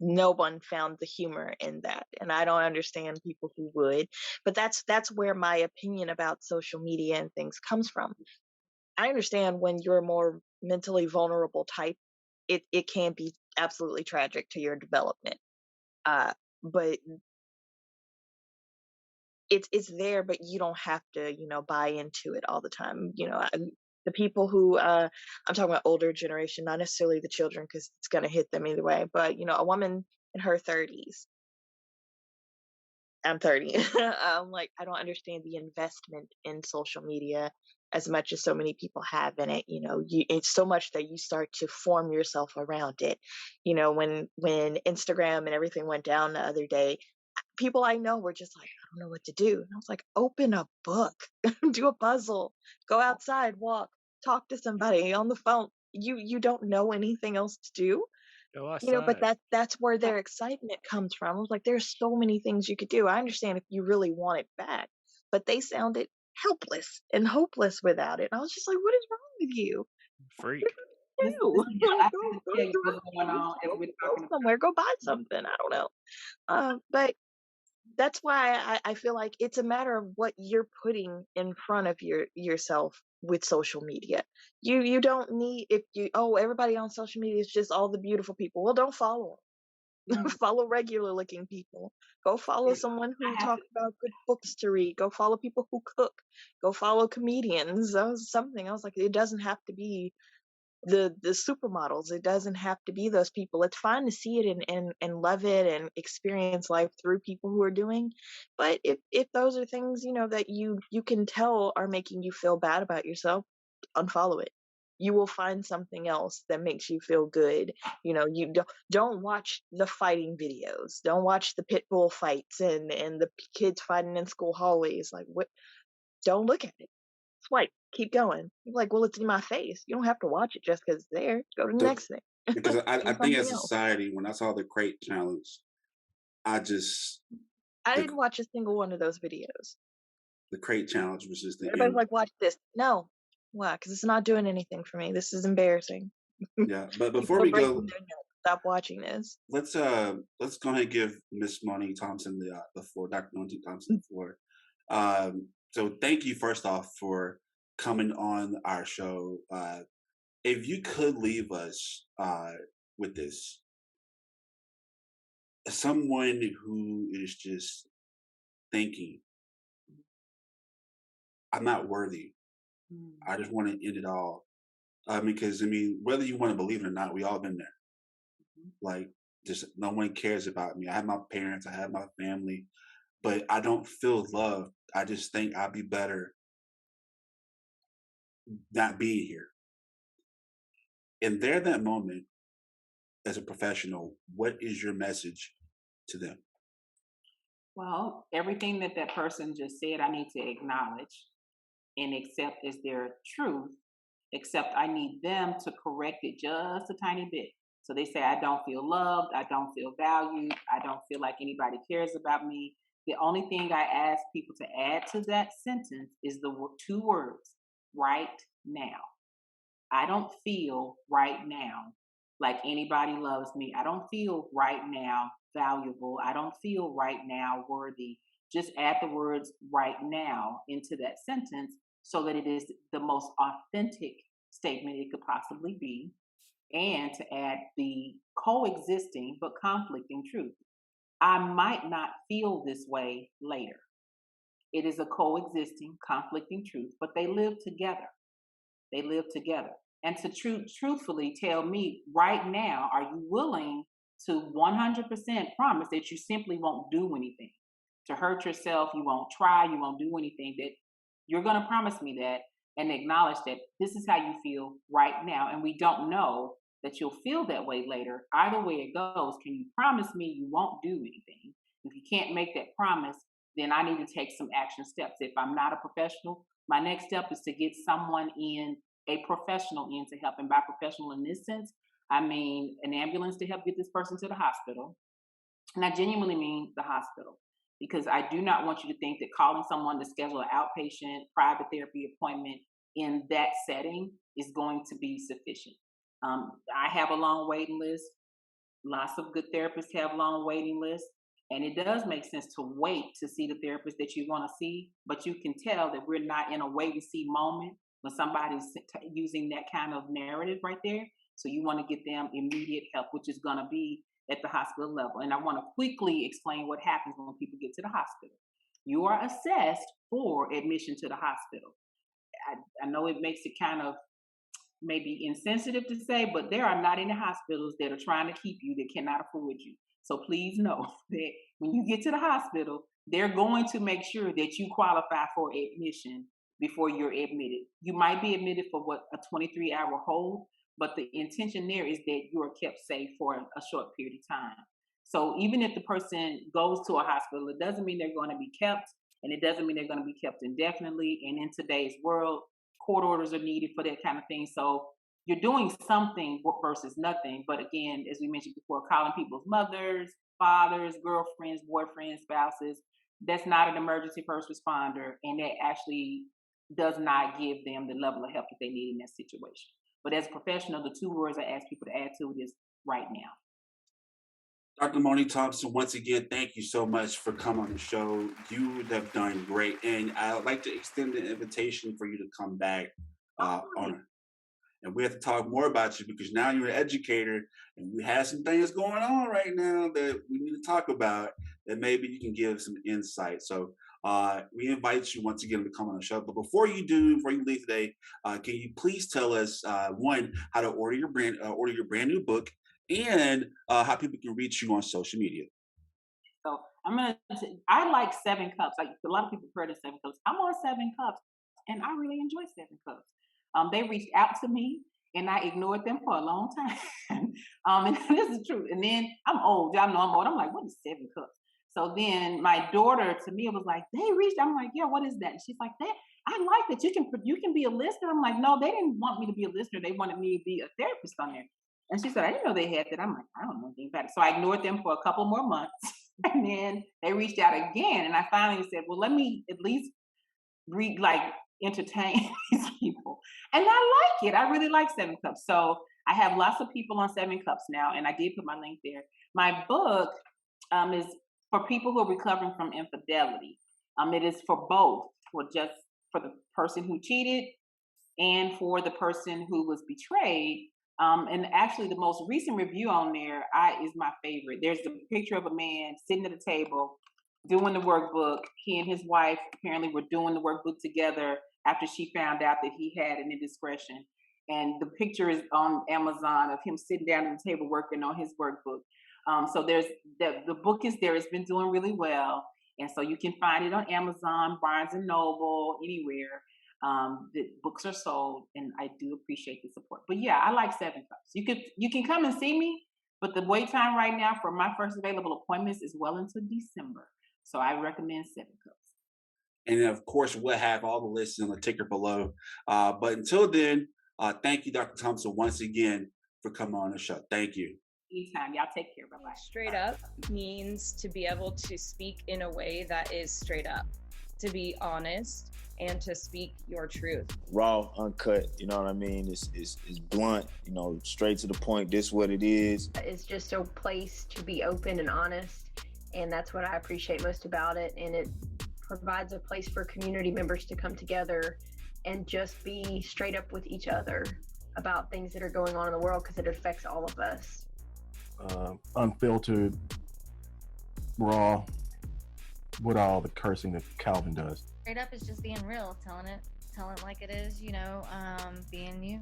no one found the humor in that, and I don't understand people who would. But that's where my opinion about social media and things comes from. I understand when you're a more mentally vulnerable type, it can be absolutely tragic to your development. But it's there, but you don't have to, buy into it all the time. The people who I'm talking about older generation, not necessarily the children, because it's gonna hit them either way. But a woman in her 30s. I'm 30. I'm like, I don't understand the investment in social media as much as so many people have in it. It's so much that you start to form yourself around it. When Instagram and everything went down the other day, people I know were just like, I don't know what to do. And I was like, open a book, do a puzzle, go outside, walk, talk to somebody on the phone. You don't know anything else to do. Go But outside. that's where their excitement comes from. I was like, there's so many things you could do. I understand if you really want it back, but they sounded helpless and hopeless without it. And I was just like, what is wrong with you? Freak. Do I like, have go, to go tell you do what's going it. on as Go, we're go talking somewhere. Go buy something. I don't know. But that's why I feel like it's a matter of what you're putting in front of yourself with social media. You don't need, if you, everybody on social media is just all the beautiful people. Well, don't follow them. about. Follow regular looking people. Go follow someone who I have to talks about good books to read. Go follow people who cook. Go follow comedians. That was something. I was like, it doesn't have to be the supermodels. It doesn't have to be those people. It's fine to see it and love it and experience life through people who are doing. But if those are things, that you can tell are making you feel bad about yourself, unfollow it. you will find something else that makes you feel good. You don't watch the fighting videos. Don't watch the pit bull fights and the kids fighting in school hallways. Like, what? Don't look at it. Swipe. Keep going. You're like, well, it's in my face. You don't have to watch it just because it's there. Go to the So, next thing. because I Do think something as a else. society, when I saw the crate challenge, I just I the didn't watch a single one of those videos. the crate challenge was just the Everybody's end. like, watch this. No. Why? Because it's not doing anything for me. This is embarrassing. Yeah, but before People are we breaking go, their necks. Stop watching this. let's go ahead and give Miss Monique Thompson the floor, Dr. Monique Thompson the floor. So thank you first off for coming on our show. If you could leave us with this, someone who is just thinking, I'm not worthy. I just want to end it all. Because whether you want to believe it or not, we all been there. Like, just no one cares about me. I have my parents, I have my family, but I don't feel loved. I just think I'd be better not being here. And there, that moment, as a professional, what is your message to them? Well, everything that that person just said, I need to acknowledge and accept as their truth, except I need them to correct it just a tiny bit. So they say, I don't feel loved, I don't feel valued, I don't feel like anybody cares about me. The only thing I ask people to add to that sentence is the two words, right now. I don't feel right now like anybody loves me. I don't feel right now valuable. I don't feel right now worthy. Just add the words right now into that sentence so that it is the most authentic statement it could possibly be. And to add the coexisting but conflicting truth. I might not feel this way later. It is a coexisting, conflicting truth, but they live together. They live together. And to truthfully tell me right now, are you willing to 100% promise that you simply won't do anything? To hurt yourself, you won't try, you won't do anything, that you're going to promise me that and acknowledge that this is how you feel right now. And we don't know that you'll feel that way later. Either way it goes, can you promise me you won't do anything? If you can't make that promise, then I need to take some action steps. If I'm not a professional, my next step is to get someone in, a professional in, to help. And by professional in this sense, I mean an ambulance to help get this person to the hospital. And I genuinely mean the hospital, because I do not want you to think that calling someone to schedule an outpatient private therapy appointment in that setting is going to be sufficient. I have a long waiting list. Lots of good therapists have long waiting lists. And it does make sense to wait to see the therapist that you want to see, but you can tell that we're not in a wait and see moment when somebody's using that kind of narrative right there. So you want to get them immediate help, which is going to be at the hospital level. And I want to quickly explain what happens when people get to the hospital. You are assessed for admission to the hospital. I know it makes it kind of maybe insensitive to say, but there are not any hospitals that are trying to keep you that cannot afford you. So please know that when you get to the hospital, they're going to make sure that you qualify for admission before you're admitted. You might be admitted for a 23-hour hold, but the intention there is that you are kept safe for a short period of time. So even if the person goes to a hospital, it doesn't mean they're going to be kept, and it doesn't mean they're going to be kept indefinitely. And in today's world, court orders are needed for that kind of thing. So you're doing something versus nothing. But again, as we mentioned before, calling people's mothers, fathers, girlfriends, boyfriends, spouses, that's not an emergency first responder. And that actually does not give them the level of help that they need in that situation. But as a professional, the two words I ask people to add to it is right now. Dr. Monique Thompson, once again, thank you so much for coming on the show. You have done great. And I would like to extend the invitation for you to come back on. And we have to talk more about you because now you're an educator and we have some things going on right now that we need to talk about that maybe you can give some insight. So we invite you once again to come on the show. But before you leave today, can you please tell us, one, how to order your brand new book, and how people can reach you on social media? So I like 7 Cups. Like a lot of people heard of 7 Cups. I'm on 7 Cups and I really enjoy 7 Cups. They reached out to me and I ignored them for a long time. And this is true. And then I'm old. Y'all know I'm old. I'm like, what is 7 cups? So then my daughter to me was like, they reached. I'm like, yeah, what is that? And she's like, that I like that you can be a listener. I'm like, no, they didn't want me to be a listener. They wanted me to be a therapist on there. And she said, I didn't know they had that. I'm like, I don't know anything about it. So I ignored them for a couple more months. And then they reached out again. And I finally said, well, let me at least like entertain these people. And I like it. I really like 7 Cups. So I have lots of people on 7 Cups now. And I did put my link there. My book is for people who are recovering from infidelity. It is for both, for the person who cheated and for the person who was betrayed. And actually, the most recent review on there is my favorite. There's a picture of a man sitting at a table doing the workbook. He and his wife apparently were doing the workbook together after she found out that he had an indiscretion. And the picture is on Amazon of him sitting down at the table working on his workbook. So there's the book is there. It's been doing really well, and so you can find it on Amazon, Barnes and Noble, anywhere. The books are sold, and I do appreciate the support. But yeah, I like 7 Cups. You can come and see me, but the wait time right now for my first available appointments is well into December. So I recommend 7 Cups. And then, of course, we'll have all the lists on the ticker below. But until then, thank you, Dr. Thompson, once again for coming on the show. Thank you. Anytime. Y'all take care. Bye-bye. Straight up means to be able to speak in a way that is straight up, to be honest, and to speak your truth. Raw, uncut, you know what I mean? It's blunt, straight to the point. This what it is. It's just a place to be open and honest, and that's what I appreciate most about it. And it provides a place for community members to come together and just be straight up with each other about things that are going on in the world, because it affects all of us. Unfiltered, raw, with all the cursing that Calvin does. Straight up is just being real, telling it like it is, being you.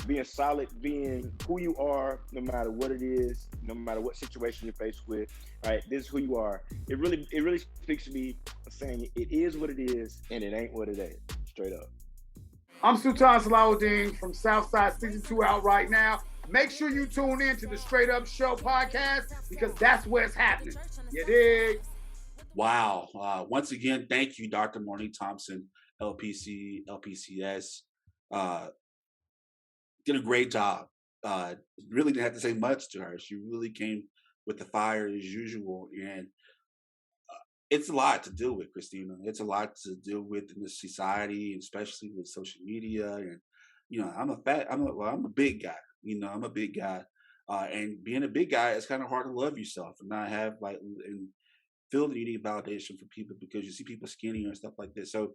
Being solid, being who you are, no matter what it is, no matter what situation you're faced with, right? This is who you are. It really speaks to me, saying it is what it is and it ain't what it ain't. Straight up. I'm Sultan Salahuddin from Southside Season 2 out right now. Make sure you tune in to the Straight Up Show podcast, because that's where it's happening. You dig? Wow. Once again, thank you, Dr. Morning Thompson, LPC, LPCS. Did a great job. Really didn't have to say much to her. She really came with the fire as usual. And it's a lot to deal with, Christina. It's a lot to deal with in this society, especially with social media. And, I'm a big guy. I'm a big guy. And being a big guy, it's kind of hard to love yourself and not have and feel that you need validation from people because you see people skinny and stuff like that. So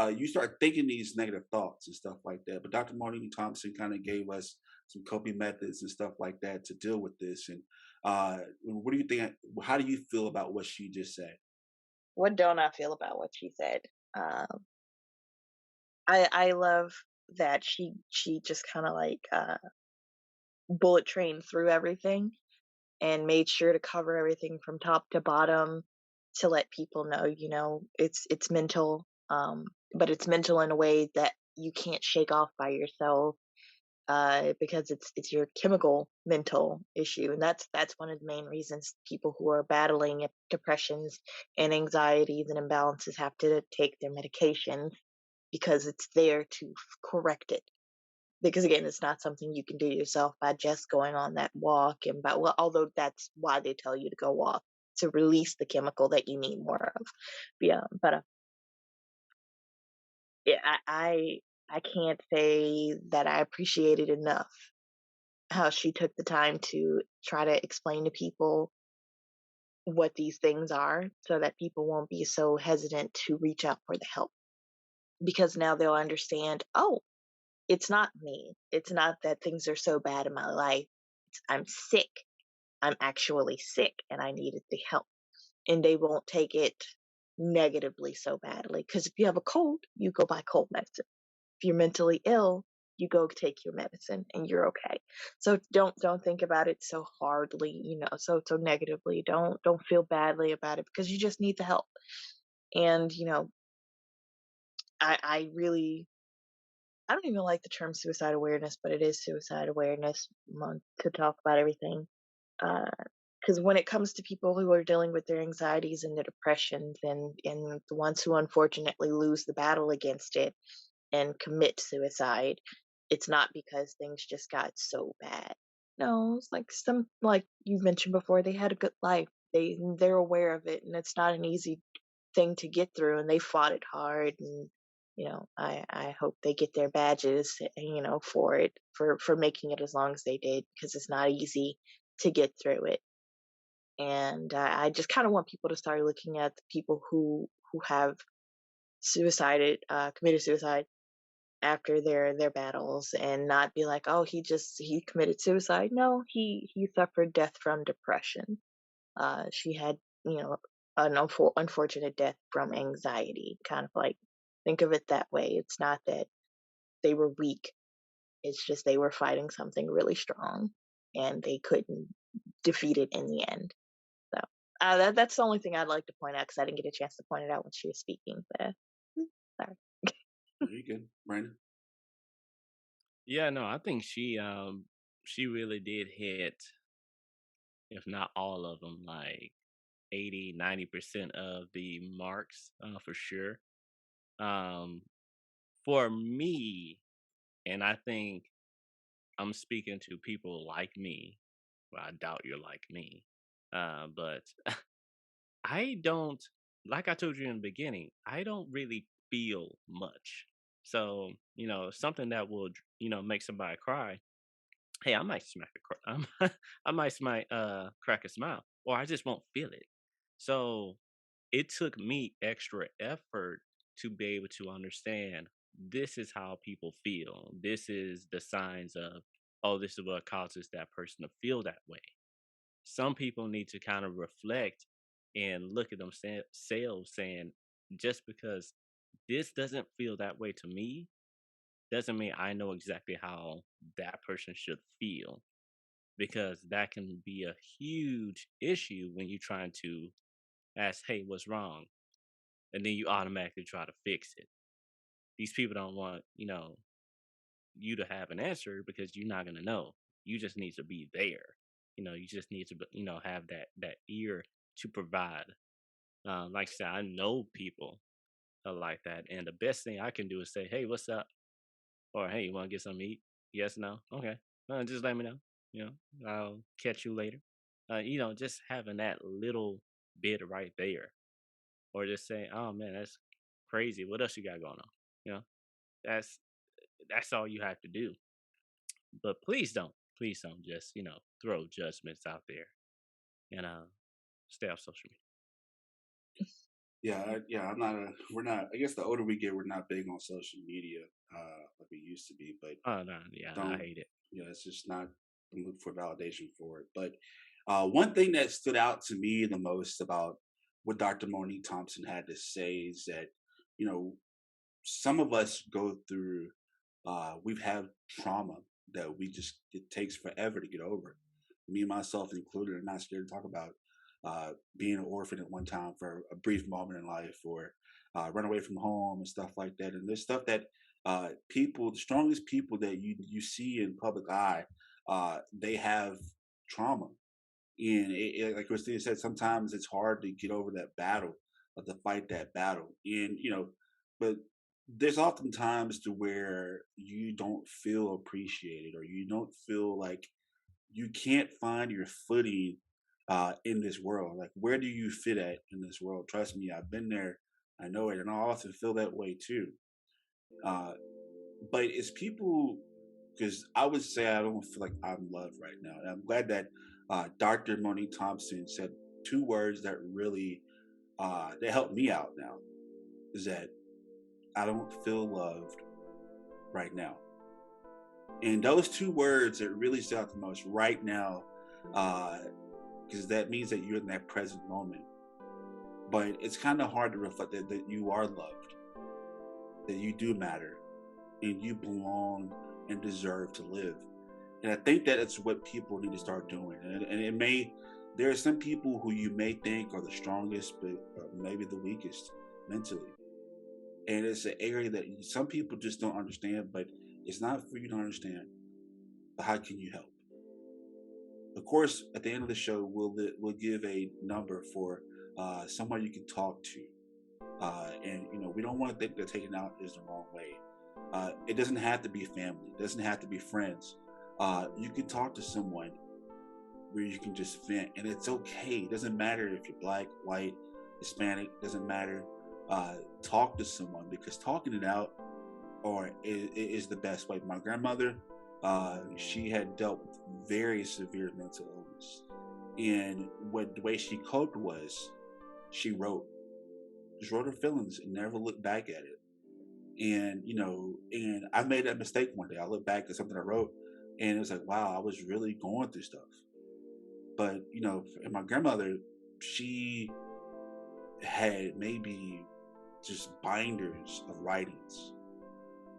you start thinking these negative thoughts and stuff like that. But Dr. Marlene Thompson kind of gave us some coping methods and stuff like that to deal with this. And what do you think? How do you feel about what she just said? What don't I feel about what she said? I love that she just kind of bullet trained through everything and made sure to cover everything from top to bottom to let people know, it's mental, but it's mental in a way that you can't shake off by yourself, because it's your chemical mental issue. And that's one of the main reasons people who are battling depressions and anxieties and imbalances have to take their medications, because it's there to correct it. Because again, it's not something you can do yourself by just going on that walk although that's why they tell you to go walk, to release the chemical that you need more of. I can't say that I appreciated enough how she took the time to try to explain to people what these things are, so that people won't be so hesitant to reach out for the help, because now they'll understand, oh, it's not me. It's not that things are so bad in my life. I'm sick. I'm actually sick and I needed the help. And they won't take it negatively so badly. Because if you have a cold, you go buy cold medicine. If you're mentally ill, you go take your medicine and you're okay. So don't think about it so hardly, so negatively. Don't feel badly about it, because you just need the help. And, I really I don't even like the term suicide awareness, but it is Suicide Awareness Month to talk about everything. Because when it comes to people who are dealing with their anxieties and their depressions, and the ones who unfortunately lose the battle against it and commit suicide, it's not because things just got so bad. No, it's like like you mentioned before, they had a good life. They're aware of it, and it's not an easy thing to get through, and they fought it hard. And I hope they get their badges, for it, for making it as long as they did, because it's not easy to get through it. And I just kind of want people to start looking at the people who have committed suicide after their battles, and not be like, oh, he committed suicide. No, he suffered death from depression. She had, an unfortunate death from anxiety. Kind of like, think of it that way. It's not that they were weak. It's just they were fighting something really strong, and they couldn't defeat it in the end. So that's the only thing I'd like to point out, because I didn't get a chance to point it out when she was speaking. But sorry. You good, Brandon? Yeah, no, I think she really did hit, if not all of them, like 80-90% of the marks, for sure. For me, and I think I'm speaking to people like me. Well, I doubt you're like me. But I don't, like I told you in the beginning, I don't really feel much. So, something that would, make somebody cry, hey, I might smack I might crack a smile, or I just won't feel it. So it took me extra effort to be able to understand this is how people feel. This is the signs of, oh, this is what causes that person to feel that way. Some people need to kind of reflect and look at themselves, saying, just because this doesn't feel that way to me doesn't mean I know exactly how that person should feel, because that can be a huge issue when you're trying to ask, hey, what's wrong? And then you automatically try to fix it. These people don't want, you to have an answer, because you're not going to know. You just need to be there. You just need to, have that ear to provide. Like I said, I know people like that. And the best thing I can do is say, hey, what's up? Or, hey, you want to get something to eat? Yes, no? Okay. Just let me know. I'll catch you later. Just having that little bit right there. Or just saying, oh, man, that's crazy. What else you got going on? That's all you have to do. But please don't just, throw judgments out there, and stay off social media. I'm not we're not, I guess the older we get, we're not big on social media like we used to be, but Oh no, yeah, I hate it. it's just not, don't look for validation for it. But one thing that stood out to me the most about what Dr. Monique Thompson had to say is that, you know, some of us go through, we've had trauma that it takes forever to get over. Me and myself included are not scared to talk about being an orphan at one time for a brief moment in life, or run away from home and stuff like that. And there's stuff that the strongest people that you see in public eye, they have trauma. And like Christina said, sometimes it's hard to get over that battle, or to fight that battle. And but there's often times to where you don't feel appreciated, or you don't feel like you can't find your footing in this world. Like, where do you fit at in this world? Trust me, I've been there. I know it, and I often feel that way too. Uh, but it's people, because I would say I don't feel like I'm loved right now. And I'm glad that Dr. Monique Thompson said two words that really that helped me out now. Is that I don't feel loved right now. And those two words that really stood out the most, right now, because that means that you're in that present moment. But it's kind of hard to reflect that you are loved, that you do matter, and you belong and deserve to live. And I think that it's what people need to start doing. And there are some people who you may think are the strongest, but maybe the weakest mentally. And it's an area that some people just don't understand, but it's not for you to understand. But how can you help? Of course, at the end of the show, we'll give a number for someone you can talk to. And we don't want to think that taking out is the wrong way. It doesn't have to be family. It doesn't have to be friends. You can talk to someone where you can just vent, and it's okay. It doesn't matter if you're black, white, Hispanic. Doesn't matter. Talk to someone, because talking it out is the best way. My grandmother, she had dealt with very severe mental illness, and the way she coped was she just wrote her feelings and never looked back at it. And and I made that mistake one day. I looked back at something I wrote, and it was like, wow, I was really going through stuff. But and my grandmother, she had maybe just binders of writings,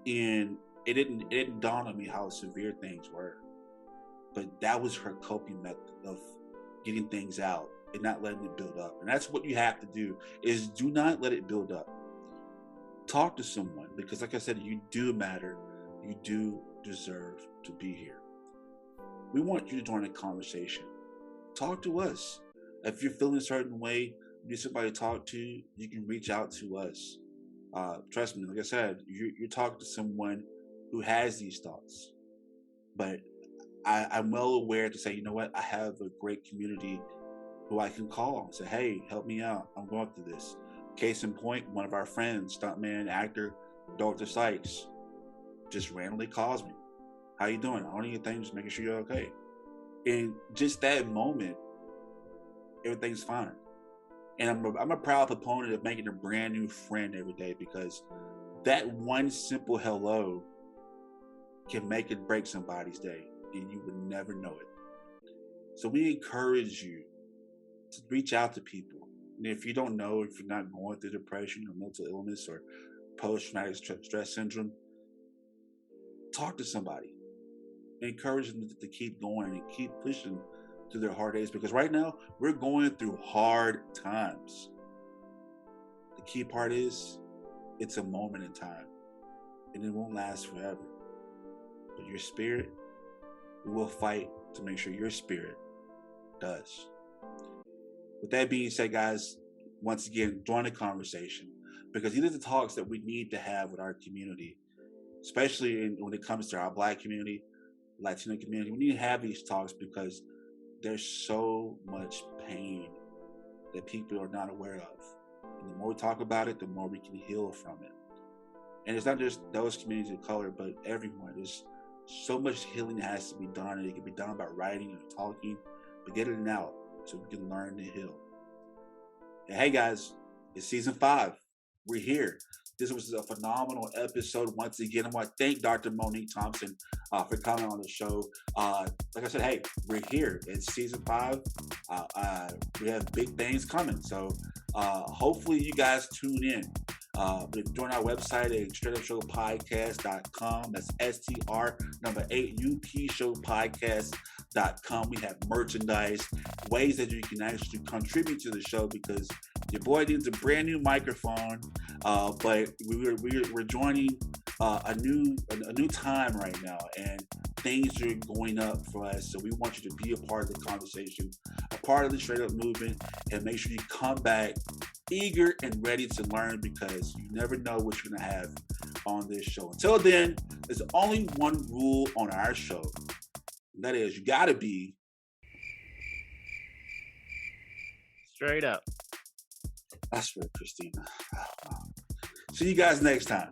and it didn't dawn on me how severe things were. But that was her coping method of getting things out and not letting it build up. And that's what you have to do, is do not let it build up. Talk to someone, because like I said, you do matter. You do deserve to be here. We want you to join the conversation. Talk to us. If you're feeling a certain way, you need somebody to talk to, you can reach out to us. Trust me, like I said, you're talking to someone who has these thoughts. But I'm well aware to say, you know what, I have a great community who I can call and say, hey, help me out. I'm going through this. Case in point, one of our friends, stuntman, actor, Dr. Sykes, just randomly calls me. How you doing? I don't need anything, just making sure you're okay. And just that moment, everything's fine. And I'm a proud proponent of making a brand new friend every day, because that one simple hello can make or break somebody's day, and you would never know it. So we encourage you to reach out to people. And if you don't know, if you're not going through depression or mental illness or post-traumatic stress syndrome, talk to somebody. Encourage them to keep going and keep pushing through their hard days, because right now we're going through hard times. The key part is it's a moment in time, and it won't last forever. But your spirit, we will fight to make sure your spirit does. With that being said, guys, once again, join the conversation, because these are the talks that we need to have with our community, especially when it comes to our Black community, Latino community. We need to have these talks because there's so much pain that people are not aware of. And the more we talk about it, the more we can heal from it. And it's not just those communities of color, but everyone. There's so much healing that has to be done, and it can be done by writing and talking, but getting it out so we can learn to heal. And hey guys, it's season 5. We're here. This was a phenomenal episode. Once again, I want to thank Dr. Monique Thompson for coming on the show. Like I said, hey, we're here. It's season 5. We have big things coming. So hopefully you guys tune in. Join our website at straightupshowpodcast.com. That's STR8UPshowpodcast.com. We have merchandise, ways that you can actually contribute to the show, because your boy needs a brand new microphone, but we're joining a new time right now, and things are going up for us. So we want you to be a part of the conversation, a part of the Straight Up movement, and make sure you come back eager and ready to learn, because you never know what you're going to have on this show. Until then, there's only one rule on our show. And that is, you got to be straight up. That's right, Christina. See you guys next time.